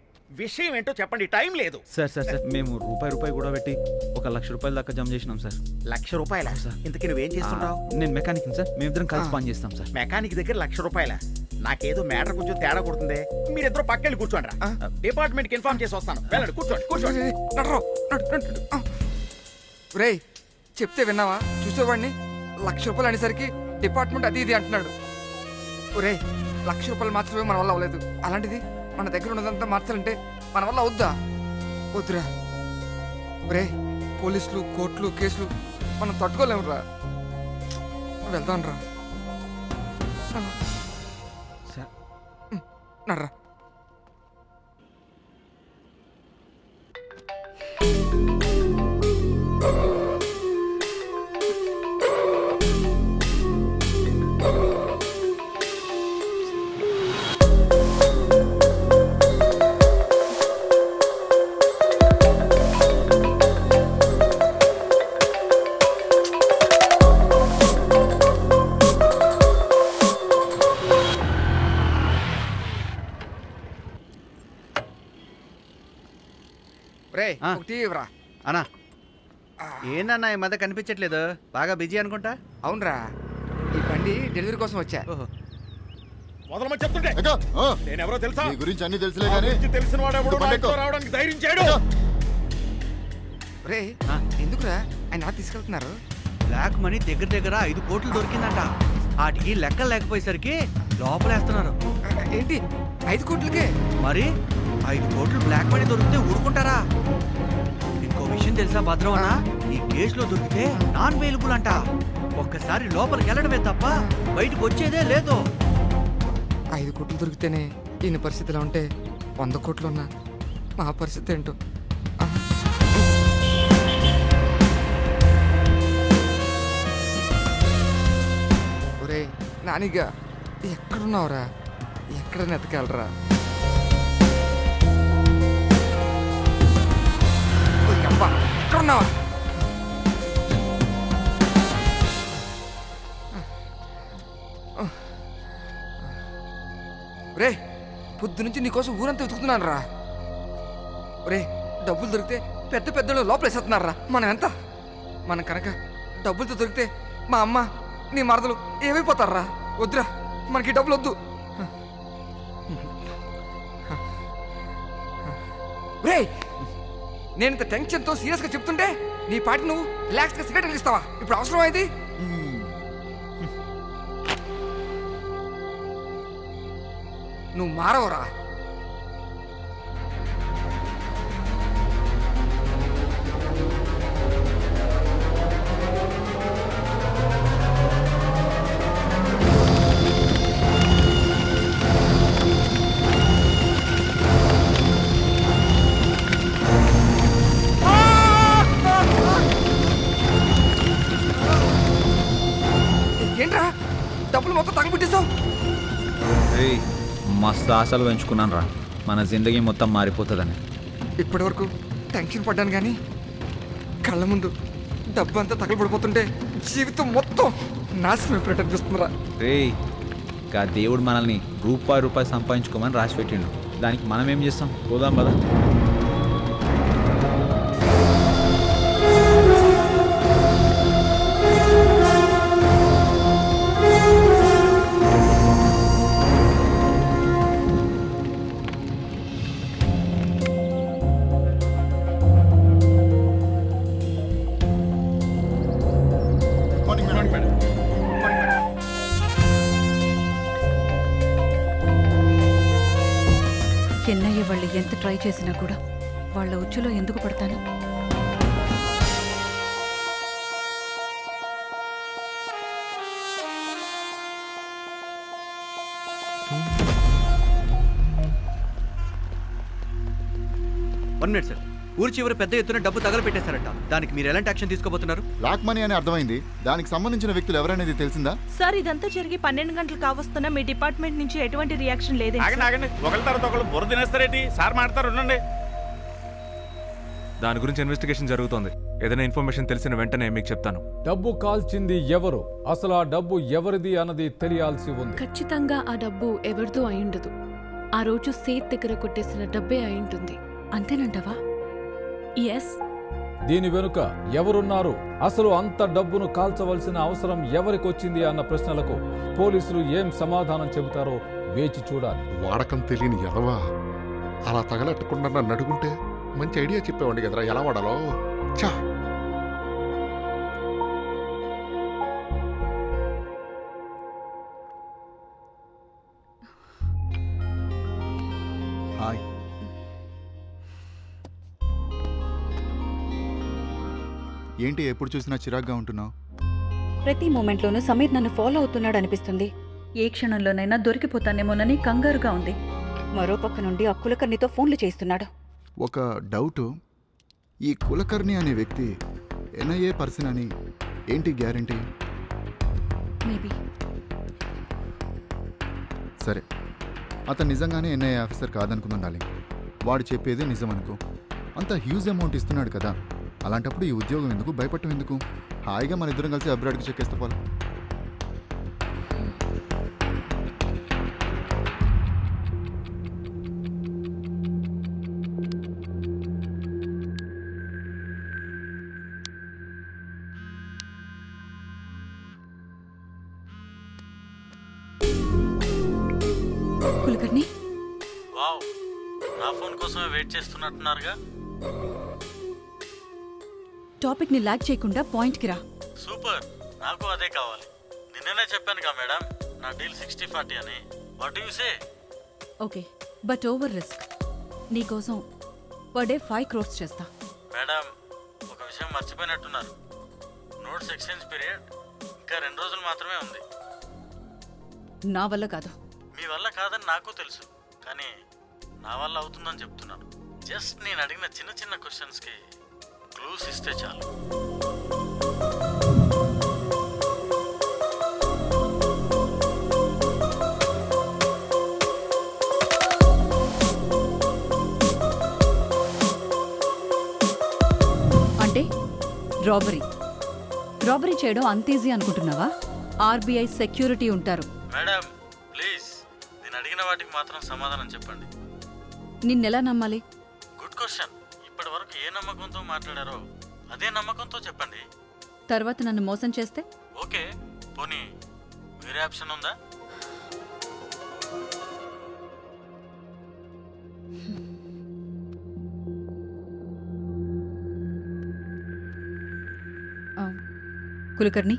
విషయం ఏంటో చెప్పండి, టైం లేదు. సార్ సార్ సార్ మేము రూపాయి కూడా పెట్టి ₹1,00,000 దాకా జమ చేసినాం సార్. ₹1,00,000? సార్ ఇంతకీ నువ్వేం చేస్తుంటావు? నేను మెకానిక్ సార్, మేమిద్దరం కలిసి పని చేస్తాం సార్. మెకానిక్ దగ్గర ₹1,00,000? నాకేదో మ్యాటర్ కొంచెం తేడా కొడుతుంది. మీరిద్దరు పక్కెళ్ళి కూర్చోండి రా, డిపార్ట్మెంట్కి ఇన్ఫార్మ్ చేసి వస్తాను. వెళ్ళండి, కూర్చోండి కూర్చోండి. రే చెప్తే విన్నావా? చూసేవాడిని ₹1,00,000 అనేసరికి డిపార్ట్మెంట్ అది ఇది అంటున్నాడు. ఒరే ₹1,00,000 మార్చడమే మన వల్ల అవ్వలేదు, అలాంటిది మన దగ్గర ఉన్నదంతా మార్చాలంటే మన వల్ల అవుద్దా? వద్దురా. ఒరే పోలీసులు, కోర్టులు, కేసులు మనం తట్టుకోలేము రా. వెళ్తాను రా. నడ్రా. అన్నా ఏందన్నా ఈ మధ్య కనిపించట్లేదు, బాగా బిజీ అనుకుంటా. అవునరా, ఈ బండి డెలివరీ కోసం వచ్చా. వదలమని చెప్తుంటే నేనెవరో తెలుసా? నీ గురించి అన్ని తెలుసులే కానీ తెలిసిన వాడు రావడానికి ధైర్యం చేయడు. రే ఎందుకురా ఆయన తీసుకెళ్తున్నారు? బ్లాక్ మనీ దగ్గర దగ్గర 5 కోట్లు దొరికిందంట. వాటికి లెక్కలు లేకపోయేసరికి లోపలేస్తున్నారు. ఏంటి 5 కోట్లకే? మరి 5 కోట్లు బ్లాక్ మనీ దొరికితే ఊరుకుంటారా? ఇంకో విషయం తెలుసా భద్రం అన్న, ఈ కేసులో దొరికితే నాన్ అవైలబుల్ అంట. ఒక్కసారి లోపలికి వెళ్ళడమే తప్ప బయటకు వచ్చేదే లేదు. 5 కోట్లు దొరికితేనే ఈయన పరిస్థితిలో ఉంటే 100 కోట్లు ఉన్నా మా పరిస్థితి ఏంటో. ఒరే నానిగా ఎక్కడున్నావురా? ఎక్కడ నెతకాలరా? ఎక్కడున్నావా? రే పొద్దు నుంచి నీకోసం ఊరంతా వెతుకుతున్నాను రా. రే డబ్బులు దొరికితే పెద్ద పెద్దలు లోపలేసేస్తున్నారా. మనం ఎంత? మనం కనుక డబ్బులతో దొరికితే మా అమ్మ నీ మరదలు ఏమైపోతారా? వద్దురా, మనకి డబ్బులు వద్దు. రే నేను ఇంత టెన్షన్తో సీరియస్గా చెప్తుంటే నీ పాటి నువ్వు రిలాక్స్గా సిగరెట్ వెలిగిస్తావా? ఇప్పుడు అవసరం అయింది. నువ్వు మారవరా? ఏంట్రా డబ్బులు మొత్తం తగబెట్టేశావు? మస్తు ఆశలు పెంచుకున్నాను రా, మన జిందగీ మొత్తం మారిపోతుందని. ఇప్పటి వరకు టెన్షన్ పడ్డాను కానీ కళ్ళ ముందు డబ్బు అంతా తగలబడిపోతుంటే జీవితం మొత్తం నాశనం అయిపోయినట్టు అనిపిస్తుందిరా. గా దేవుడు మనల్ని రూపాయి సంపాదించుకోమని రాసి పెట్టిండు, దానికి మనం ఏం చేస్తాం? పోదాం కదా. ట్రై చేసినా కూడా వాళ్ళ ఉచ్చులో ఎందుకు పడతాను? One minute sir. ఊరి చివరి పెద్ద ఎత్తున డబ్బు తగలపెట్టేశారట. దానికి మీరు ఎలాంటి యాక్షన్ తీసుకోబోతున్నారు? బ్లాక్ మనీ అని అర్థమైంది. దానికి సంబంధించిన వ్యక్తులు ఎవరనేది తెలిసిందా? సార్ ఇదంతా జరిగి 12 గంటలు కావస్తున్నా మీ డిపార్ట్మెంట్ నుంచి ఎటువంటి రియాక్షన్ లేదండి. ఆగండి ఆగండి, ఒకరి తర్వాత ఒకళ్ళు బుర్ర తినేస్తారేంటి? సార్ మాడతారు, ఉండండి. దాని గురించి ఇన్వెస్టిగేషన్ జరుగుతోంది. ఏదైనా ఇన్ఫర్మేషన్ తెలిసిన వెంటనే మీకు చెప్తాను. డబ్బు కాల్చింది ఎవరు, అసలు ఆ డబ్బు ఎవరిది అన్నది తెలియాల్సి ఉంది. ఖచ్చితంగా ఆ డబ్బు ఎవరిదో అయిండదు. ఆ రోజు సేత్ దగ్గర కొట్టేసిన డబ్బే అయింటుంది. అంతేనంటావా? ఎస్. దీని వెనుక ఎవరున్నారు, అసలు అంత డబ్బును కాల్చవలసిన అవసరం ఎవరికొచ్చింది అన్న ప్రశ్నలకు పోలీసులు ఏం సమాధానం చెబుతారో వేచి చూడాలి. వాడకం తెలియని ఎదవా అలా తగలెట్టకుండా నన్ను అడుగుంటే మంచి ఐడియా చెప్పేవాడి కదరా ఎలా వాడాలో. చా హాయ్. ఏంటి ఎప్పుడు చూసినా చిరాగ్గా ఉంటున్నావు? ప్రతి మూమెంట్లోనూ సమీర్ నన్ను ఫాలో అవుతున్నాడు అనిపిస్తుంది. ఏ క్షణంలోనైనా దొరికిపోతానేమోనని కంగారుగా ఉంది. మరో పక్క నుండి ఆ కులకర్ణితో ఫోన్లు చేస్తున్నాడు. ఒక డౌటు, ఈ కులకర్ణి అనే వ్యక్తి ఎన్ఐఏ పర్సన్ అని ఏంటి గ్యారంటీ? మేబీ. సరే, అతను నిజంగానే ఎన్ఐఏ ఆఫీసర్ కాదనుకుందాం డార్లింగ్. వాడు చెప్పేదే నిజం అనుకో. అంత హ్యూజ్ అమౌంట్ ఇస్తున్నాడు కదా, అలాంటప్పుడు ఈ ఉద్యోగం ఎందుకు, భయపడటం ఎందుకు? హాయిగా మన ఇద్దరం కలిసి అబ్రాడ్కి చెక్కేస్తే పోలా. కులకర్ణి, వావ్, నా ఫోన్ కోసమే వెయిట్ చేస్తున్నట్టున్నారుగా. టాపిక్ ని లాగ్ చేయకుండా పాయింట్ కి రా. సూపర్, నాకు అదే కావాలి. నిన్ననే చెప్పానుగా మేడం, నా డీల్ 60-40 అని. What you say? Okay, but over risk. నీకోసం పర్ డే 5 crores చేస్తా. మేడం, ఒక విషయం మర్చిపోయినట్టున్నారు. నోట్స్ ఎక్స్చేంజ్ పీరియడ్ ఇంకా 2 రోజులు మాత్రమే ఉంది. నా వల్ల కాదు. మీ వల్ల కాదని నాకు తెలుసు, కానీ నా వల్ల అవుతుందని చెప్తున్నాను. జస్ట్ నేను అడిగిన చిన్న చిన్న క్వశ్చన్స్కి క్లూస్ ఇస్తే చాలు. అంటే రాబరీ చేయడం అంత ఈజీ అనుకుంటున్నావా? ఆర్బీఐ సెక్యూరిటీ ఉంటారు. మేడం ప్లీజ్, నేను అడిగిన వాటికి మాత్రం సమాధానం చెప్పండి. నిన్నెలా నమ్మాలి? Good question. ఇప్పటి వరకు ఏ నమ్మకంతో మాట్లాడారో అదే నమ్మకంతో చెప్పండి. తర్వాత నన్ను మోసం చేస్తే? ఓకే, పోనీ వేరే ఆప్షన్ ఉందా? కులకర్ణి,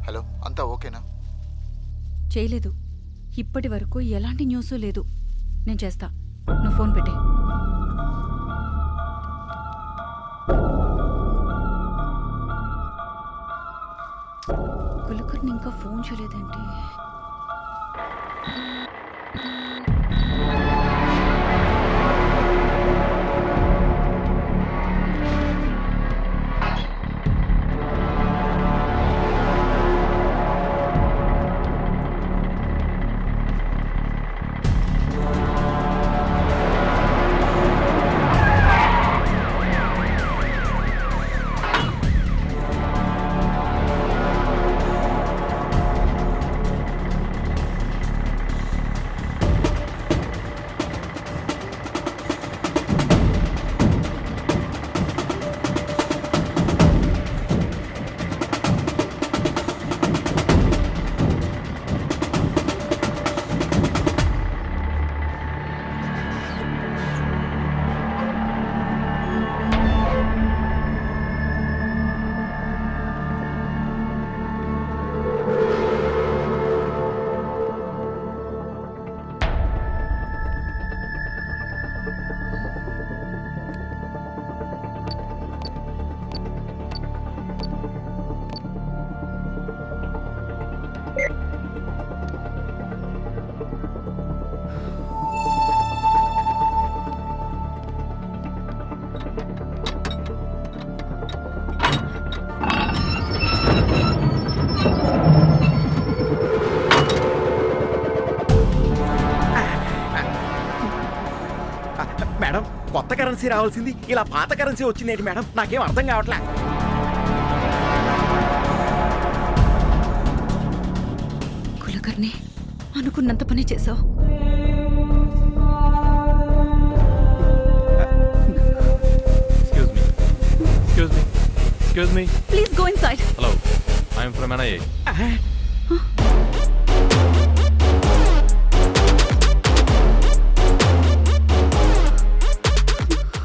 హలో, అంతా ఓకేనా? చేయలేదు. ఇప్పటి వరకు ఎలాంటి న్యూస్ లేదు. నేను చేస్తా, నువ్వు ఫోన్ పెట్టే. కులకర్ని ఇంకా ఫోన్ చేయలేదేంటి? మేడం, కొత్త కరెన్సీ రావాల్సింది ఇలా పాత కరెన్సీ వచ్చిందేంటి మేడం? నాకేం అర్థం కావట్లే. కులకర్ని అనుకున్నంత పని చేసావు. Excuse me. Please go inside. Hello. I am from NIA.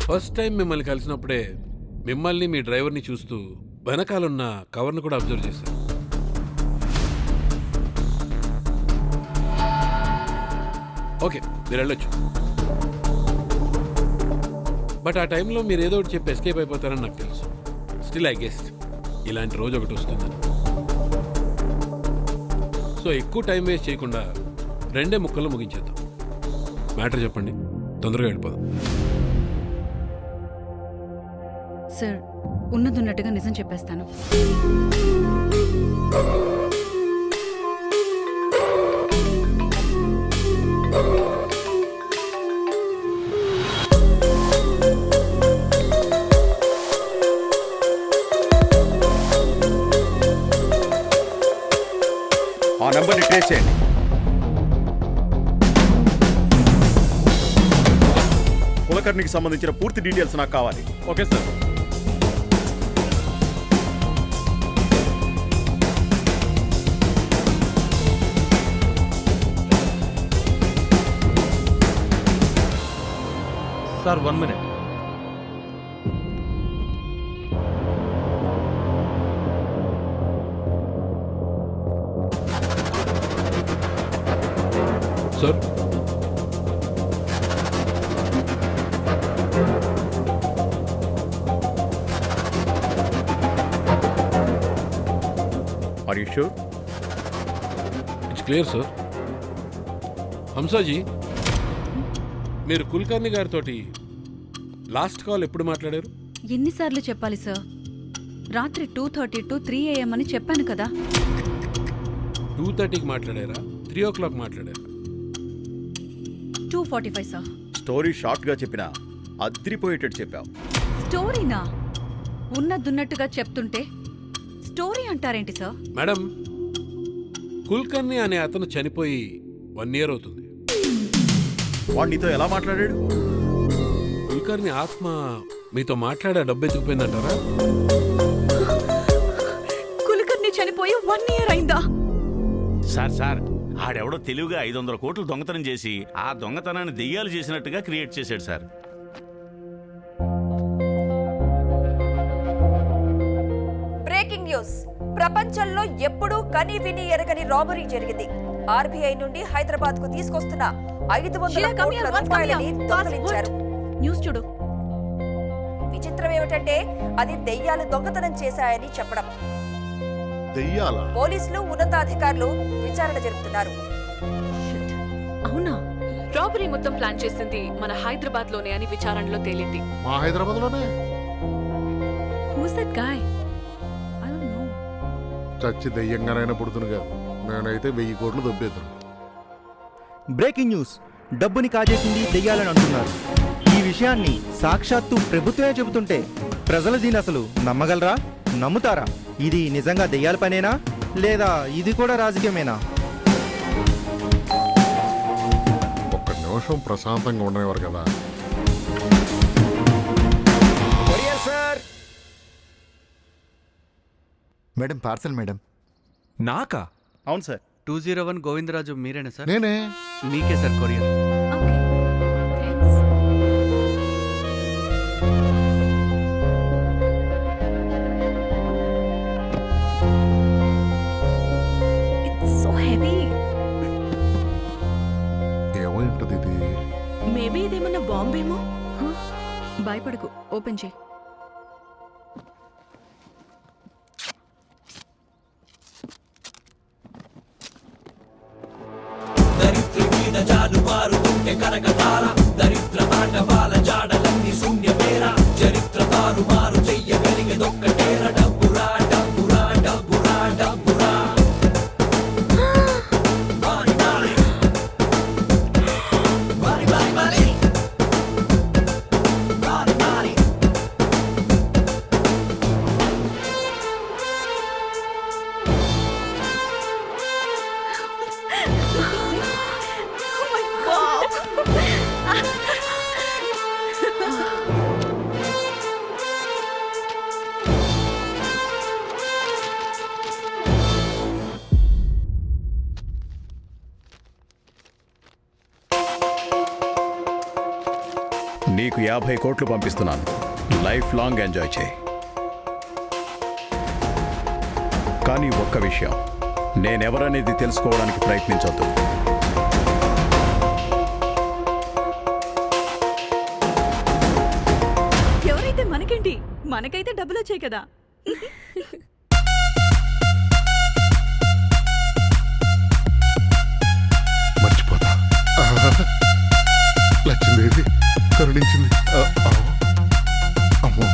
First time మిమ్మల్ని కలిసినప్పుడే మిమ్మల్ని మీ డ్రైవర్ని చూస్తూ వెనకాలన్న కవర్ను కూడా అబ్జర్వ్ చేశాను. ఓకే, మీరు వెళ్ళొచ్చు. బట్ ఆ టైంలో మీరు ఏదో ఒకటి చెప్పి ఎస్కేప్ అయిపోతారని నాకు తెలుసు. స్టిల్ ఐ గెస్ ఇలాంటి రోజు ఒకటి వస్తుందని. సో ఎక్కువ టైం వేస్ట్ చేయకుండా రెండే ముక్కల్లో ముగించేద్దాం. మ్యాటర్ చెప్పండి, తొందరగా వెళ్ళిపోదాం. సార్, ఉన్నదున్నట్టుగా నిజం చెప్పేస్తాను. ఆ నెంబర్ని ట్రేస్ చేయండి. కులకర్ణికి సంబంధించిన పూర్తి డీటెయిల్స్ నాకు కావాలి. Okay sir. Sir 1 minute. Sir, are you sure? It's clear sir. Hamsaji, మీరు కుల్కర్ణి గారితో లాస్ట్ కాల్ ఎప్పుడు మాట్లాడారు? ఎన్నిసార్లు చెప్పాలి సార్? రాత్రి 2:30 to 3 AM అని చెప్పాను కదా. 2:30కి మాట్లాడారా? 3 o'clock మాట్లాడారా? 2:45 సార్. స్టోరీ షార్ట్గా చెప్పినా అద్రిపోయేటట్టు చెప్పావు. స్టోరీనా? ఉన్నదున్నట్టుగా చెప్తుంటే స్టోరీ అంటారేంటి సార్? మేడం, కుల్కర్ణి అనే అతను చనిపోయి 1 year అవుతుంది. వాడు నీతో ఎలా మాట్లాడాడు? కుల్కర్ణి ఆత్మ మీతో మాట్లాడే డబ్బు ఎత్తుకుపోయిందంటారా? కులకర్ణి చనిపోయి 1 year అయిందా? సార్ ఆడెవడో తెలివిగా 500 కోట్లు దొంగతనం చేసి ఆ దొంగతనాన్ని దెయ్యాలు చేసినట్టుగా క్రియేట్ చేశాడు సార్. Breaking news. ప్రపంచంలో ఎప్పుడూ కని విని ఎరగని రాబరీ జరిగింది. ఆర్బీఐ నుండి హైదరాబాద్ కు తీసుకొస్తున్న 500 కోట్ల రూపాయలని దొంగిలించారు. న్యూస్ చూడు. విచిత్రం ఏమిటంటే అది దెయ్యాలు దొంగతనం చేశాయని చెప్పడం. దెయ్యాల పోలీసులు ఉన్నతాధికారులు విచారణ జరుపుతున్నారు. అవునా? రాబరీ మొత్తం ప్లాన్ చేసింది మన హైదరాబాద్ లోనే అని విచారణలో తేలింది. మా హైదరాబాద్ లోనే who's that guy? I don't know. చచ్చి దెయ్యంగానైనా పుడుతునుగా. నేనైతే 1000 కోట్లు దొబ్బేద్దాం. Breaking news. డబ్బుని కాజేసింది దెయ్యాలని అంటున్నారు. ఈ విషయాన్ని సాక్షాత్తు ప్రభుత్వమే చెబుతుంటే ప్రజలు దీన్ని అసలు నమ్మగలరా? నమ్ముతారా? ఇది నిజంగా దెయ్యాల పనేనా లేదా ఇది కూడా రాజకీయమేనా? ఒక్క నిమిషం ప్రశాంతంగా ఉండేవారు కదా. Madam parcel madam. నాకా? అవును సార్. 201 గోవిందరాజు మీరేనా సార్? నేనే. మీకే సార్ కొరియర్. ఏమైంటది ఇది? మేబీ ఇదేమన్నా బాంబేమో. భయపడకు, ఓపెన్ చేయి. నీకు 50 కోట్లు పంపిస్తున్నాను. లైఫ్ లాంగ్ ఎంజాయ్ చేయి. కానీ ఒక్క విషయం, నేనెవరనేది తెలుసుకోవడానికి ప్రయత్నించొద్దు. ఎవరైతే మనకేంటి, మనకైతే డబ్బులు వచ్చాయి కదా. మర్చిపోతా. లక్ష్మీదేవి కరుణించింది. అమ్మో.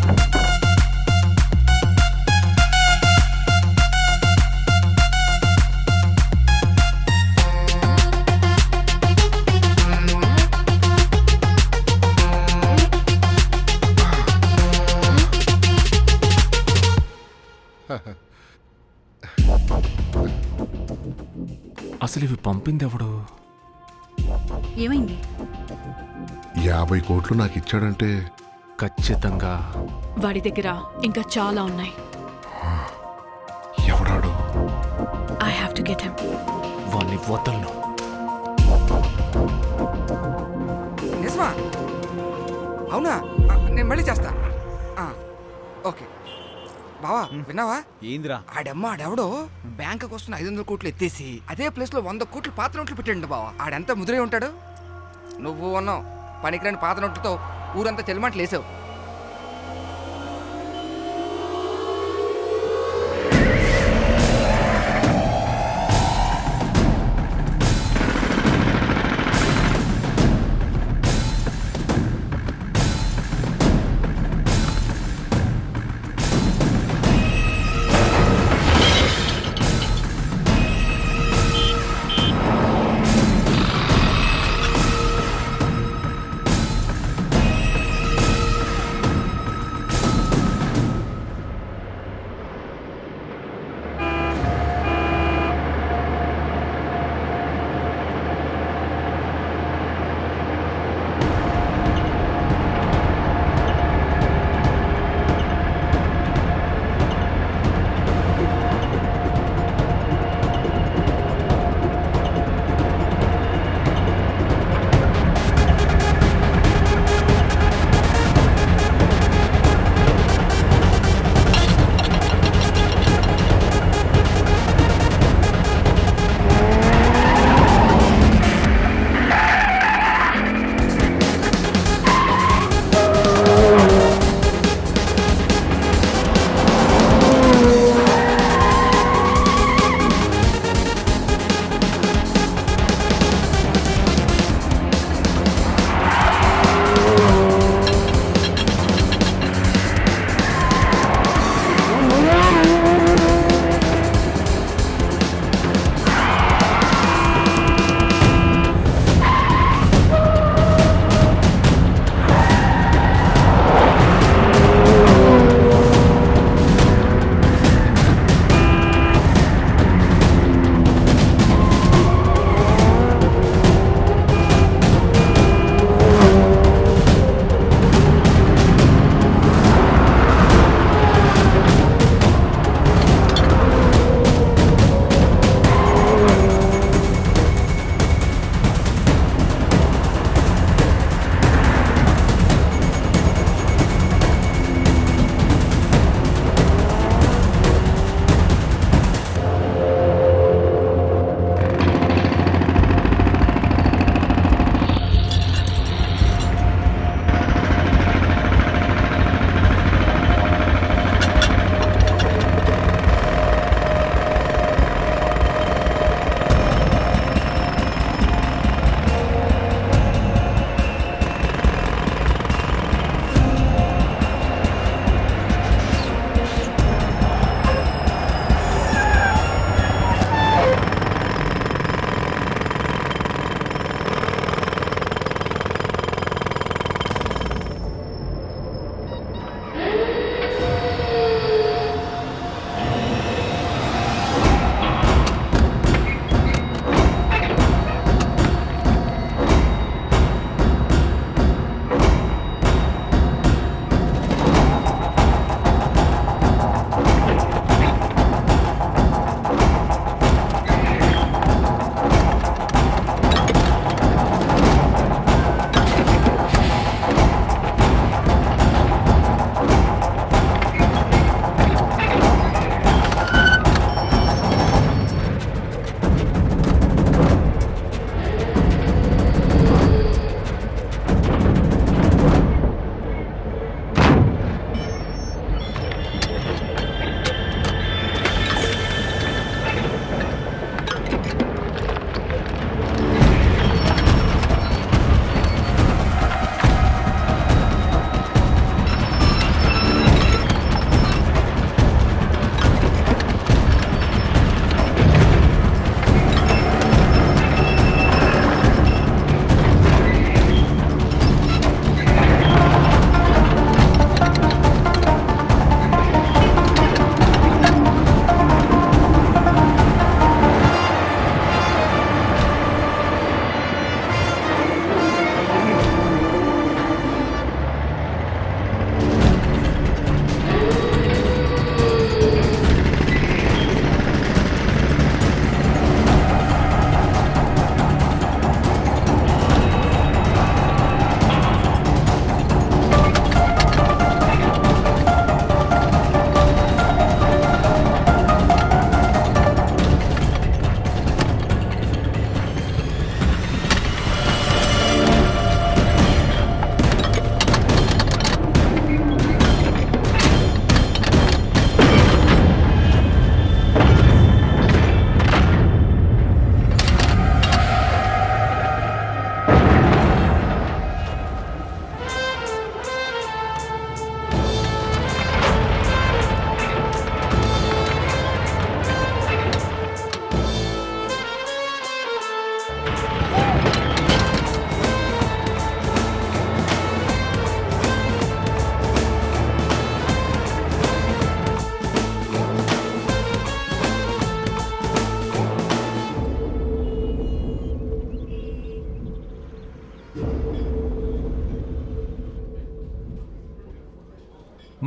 అసలు ఇవి పంపింది ఎవడు? ఏమైంది? 50 కోట్లు నాకు ఇచ్చాడంటే ఖచ్చితంగా వాడి దగ్గర ఇంకా చాలా ఉన్నాయి. ఎవడాడు? I have to get him. వాడిని వదలను. నిజమా? అవునా? నేను మళ్ళీ చేస్తా. ఓకే బావా, విన్నావా? ఏంద్రా? ఆడెవడో బ్యాంకుకి వస్తున్న 500 కోట్లు ఎత్తేసి అదే ప్లేస్ లో 100 కోట్లు పాత నోట్లు పెట్టండి బావా. ఆడెంత ముదిరే ఉంటాడు. నువ్వు ఉన్నావు పనికిరాని పాత నోట్లతో ఊరంతా చెల్లిమంటలు వేసావు.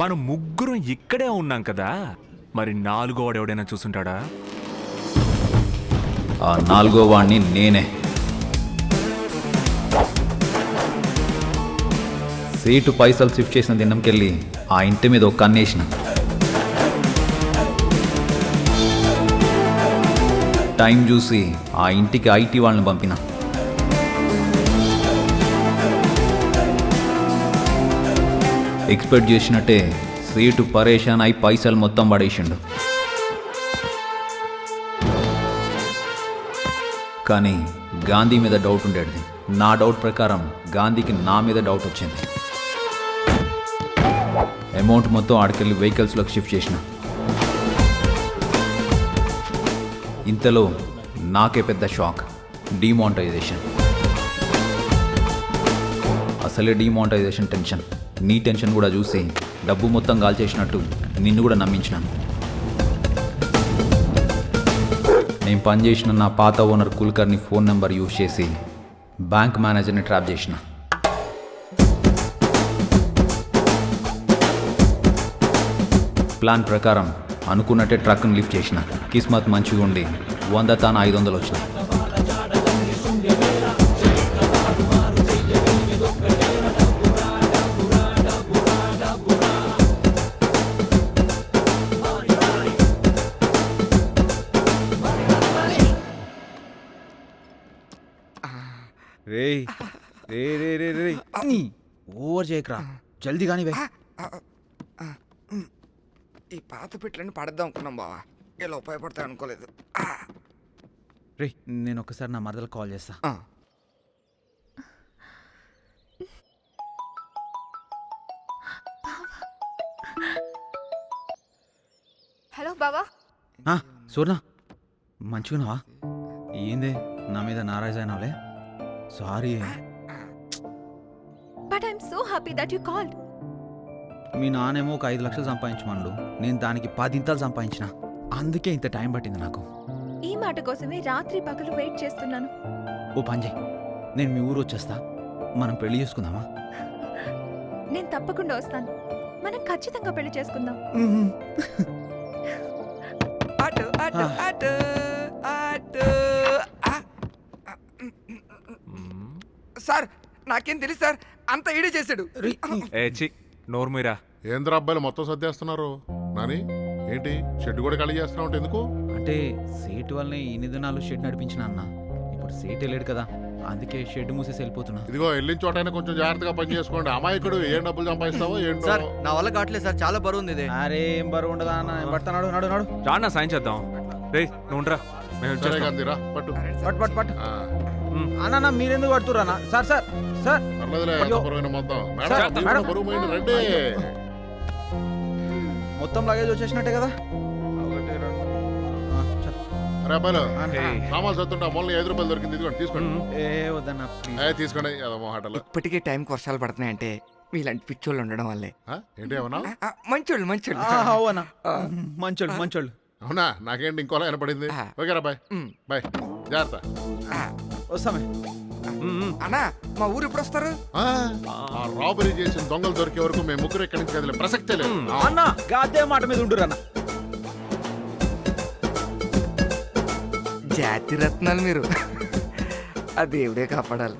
మనం ముగ్గురం ఇక్కడే ఉన్నాం కదా, మరి నాలుగో వాడు ఎవడైనా చూసుంటాడా? ఆ నాలుగో వాడిని నేనే. సీటు పైసలు షిఫ్ట్ చేసిన దినంకెళ్ళి ఆ ఇంటి మీద ఒక కన్నేసిన. టైం చూసి ఆ ఇంటికి ఐటీ వాళ్ళని పంపిన. ఎక్స్పెక్ట్ చేసినట్టే సీటు పరేషాన్ అయి పైసలు మొత్తం పడేసిండు. కానీ గాంధీ మీద డౌట్ ఉండేది. నా డౌట్ ప్రకారం గాంధీకి నా మీద డౌట్ వచ్చింది. అమౌంట్ మొత్తం ఆడికెళ్ళి వెహికల్స్లోకి షిఫ్ట్ చేసిన. ఇంతలో నాకే పెద్ద షాక్, డిమానిటైజేషన్. అసలే డిమానిటైజేషన్ టెన్షన్. నీ టెన్షన్ కూడా చూసి డబ్బు మొత్తం గాల్చేసినట్టు నిన్ను కూడా నమ్మించినాను. నేను పనిచేసిన నా పాత owner Kulkarni phone number use చేసి బ్యాంక్ మేనేజర్ని ట్రాప్ చేసిన. ప్లాన్ ప్రకారం అనుకున్నట్టే ట్రక్ను లిఫ్ట్ చేసిన. కిస్మత్ మంచిగా ఉండి 100 తాను 500 వచ్చినాయి. రే రే రే రే రే ఓవర్ చేయకరా, జల్దీ కానీ వే. ఈ పాత పెట్టలని పడద్దాం అనుకున్నాం బావా, ఇలా ఉపయోగపడతాయి అనుకోలేదు. రే నేను ఒకసారి నా మరదలకు కాల్ చేస్తా. హలో బావా. సూర్ణ మంచిగున్నావా? ఏందే నా మీద నారాజ్ అయినావులే? Sorry. But I'm so happy that you called. మీ నానేమో ఒక 5 లక్షలు సంపాదించమండు, నేను దానికి 10 ఇంతలు సంపాదించిన. అందుకే ఇంత టైం పట్టింది నాకు. ఈ మాట కోసమే రాత్రి పగలు వెయిట్ చేస్తున్నాను. ఓ పని చేయి, నేను మీ ఊరు వచ్చేస్తా, మనం పెళ్లి చేసుకుందామా? నేను తప్పకుండా వస్తాను. మనం ఖచ్చితంగా పెళ్లి చేసుకుందాం. అటు అటు అటు అటు. సార్ నాకేం తెలుసు సార్, అంత ఈడే చేశాడు. నోర్మీరా. ఏంద్ర అబ్బాయిలు మొత్తం సర్దేస్తున్నారు నాని? ఏంటి షెడ్ కూడా ఖాళీ చేస్తున్నావు అంటే ఎందుకు? అంటే సేటు వల్లనే ఇన్ని దినాలు షెడ్ నడిపించిన అన్న. ఇప్పుడు సేటు వెళ్ళాడు కదా, అందుకే షెడ్ మూసేసి వెళ్ళిపోతున్నా. ఇదిగో వెళ్ళిన చోటైనా కొంచెం జాగ్రత్తగా పని చేసుకోండి. అమాయకుడు ఏం డబ్బులు సంపాదిస్తావో ఏంటో. సార్ నా వల్ల కావట్లేదు సార్, చాలా బరువు ఉంది ఇది. అరే ఏం బరువు ఉండదా అన్న, పడతాడు. నడు నడు రానా సాయం చేద్దాం. రే నువ్వురా, సరే గాంధీరా, పట్టు పట్టు పట్టు పట్టు. అన్న మీరెందుకు పడుతుర్రా? సార్ సార్ సార్ పర్లేదులే, అయ్యో. బరువైన మొత్తం. Sir, madam, madam. బరువు మైండ్ రండి. మొత్తం లగేజ్ వచ్చేసినట్టే కదా? అరే అబ్బాయిలు సామాన్లు చదువుతుంటా, మొన్న 5 రూపాయలు దొరికింది, ఇదిగోండి తీసుకోండి. ఏ వద్దన్న తీసుకోండి అదో మొహాటలు. ఇప్పటికే టైంకి వర్షాలు పడుతున్నాయంటే మీలాంటి పిచ్చోళ్ళు ఉండడం వల్లే. ఏంటి ఏమన్నా? మంచోళ్ళు మంచోళ్ళు. అవునా, మంచోళ్ళు మంచోళ్ళు. అవునా? నాకేంటి ఇంకోలా వినపడింది. ఓకేరా బాయ్ బాయ్, జాగ్రత్త. వస్తామే. అన్నా మా ఊరు ఎప్పుడు వస్తారు? ఆ రాబరీ చేసిన దొంగలు దొరికే వరకు మేము ముగ్గురు ఎక్కడి నుంచి కదిలే ప్రసక్తే లేదు. అన్న గాదే మాట మీద ఉండురు అన్న. జాతి రత్నాలు మీరు. ఆ దేవుడే కాపాడాలి.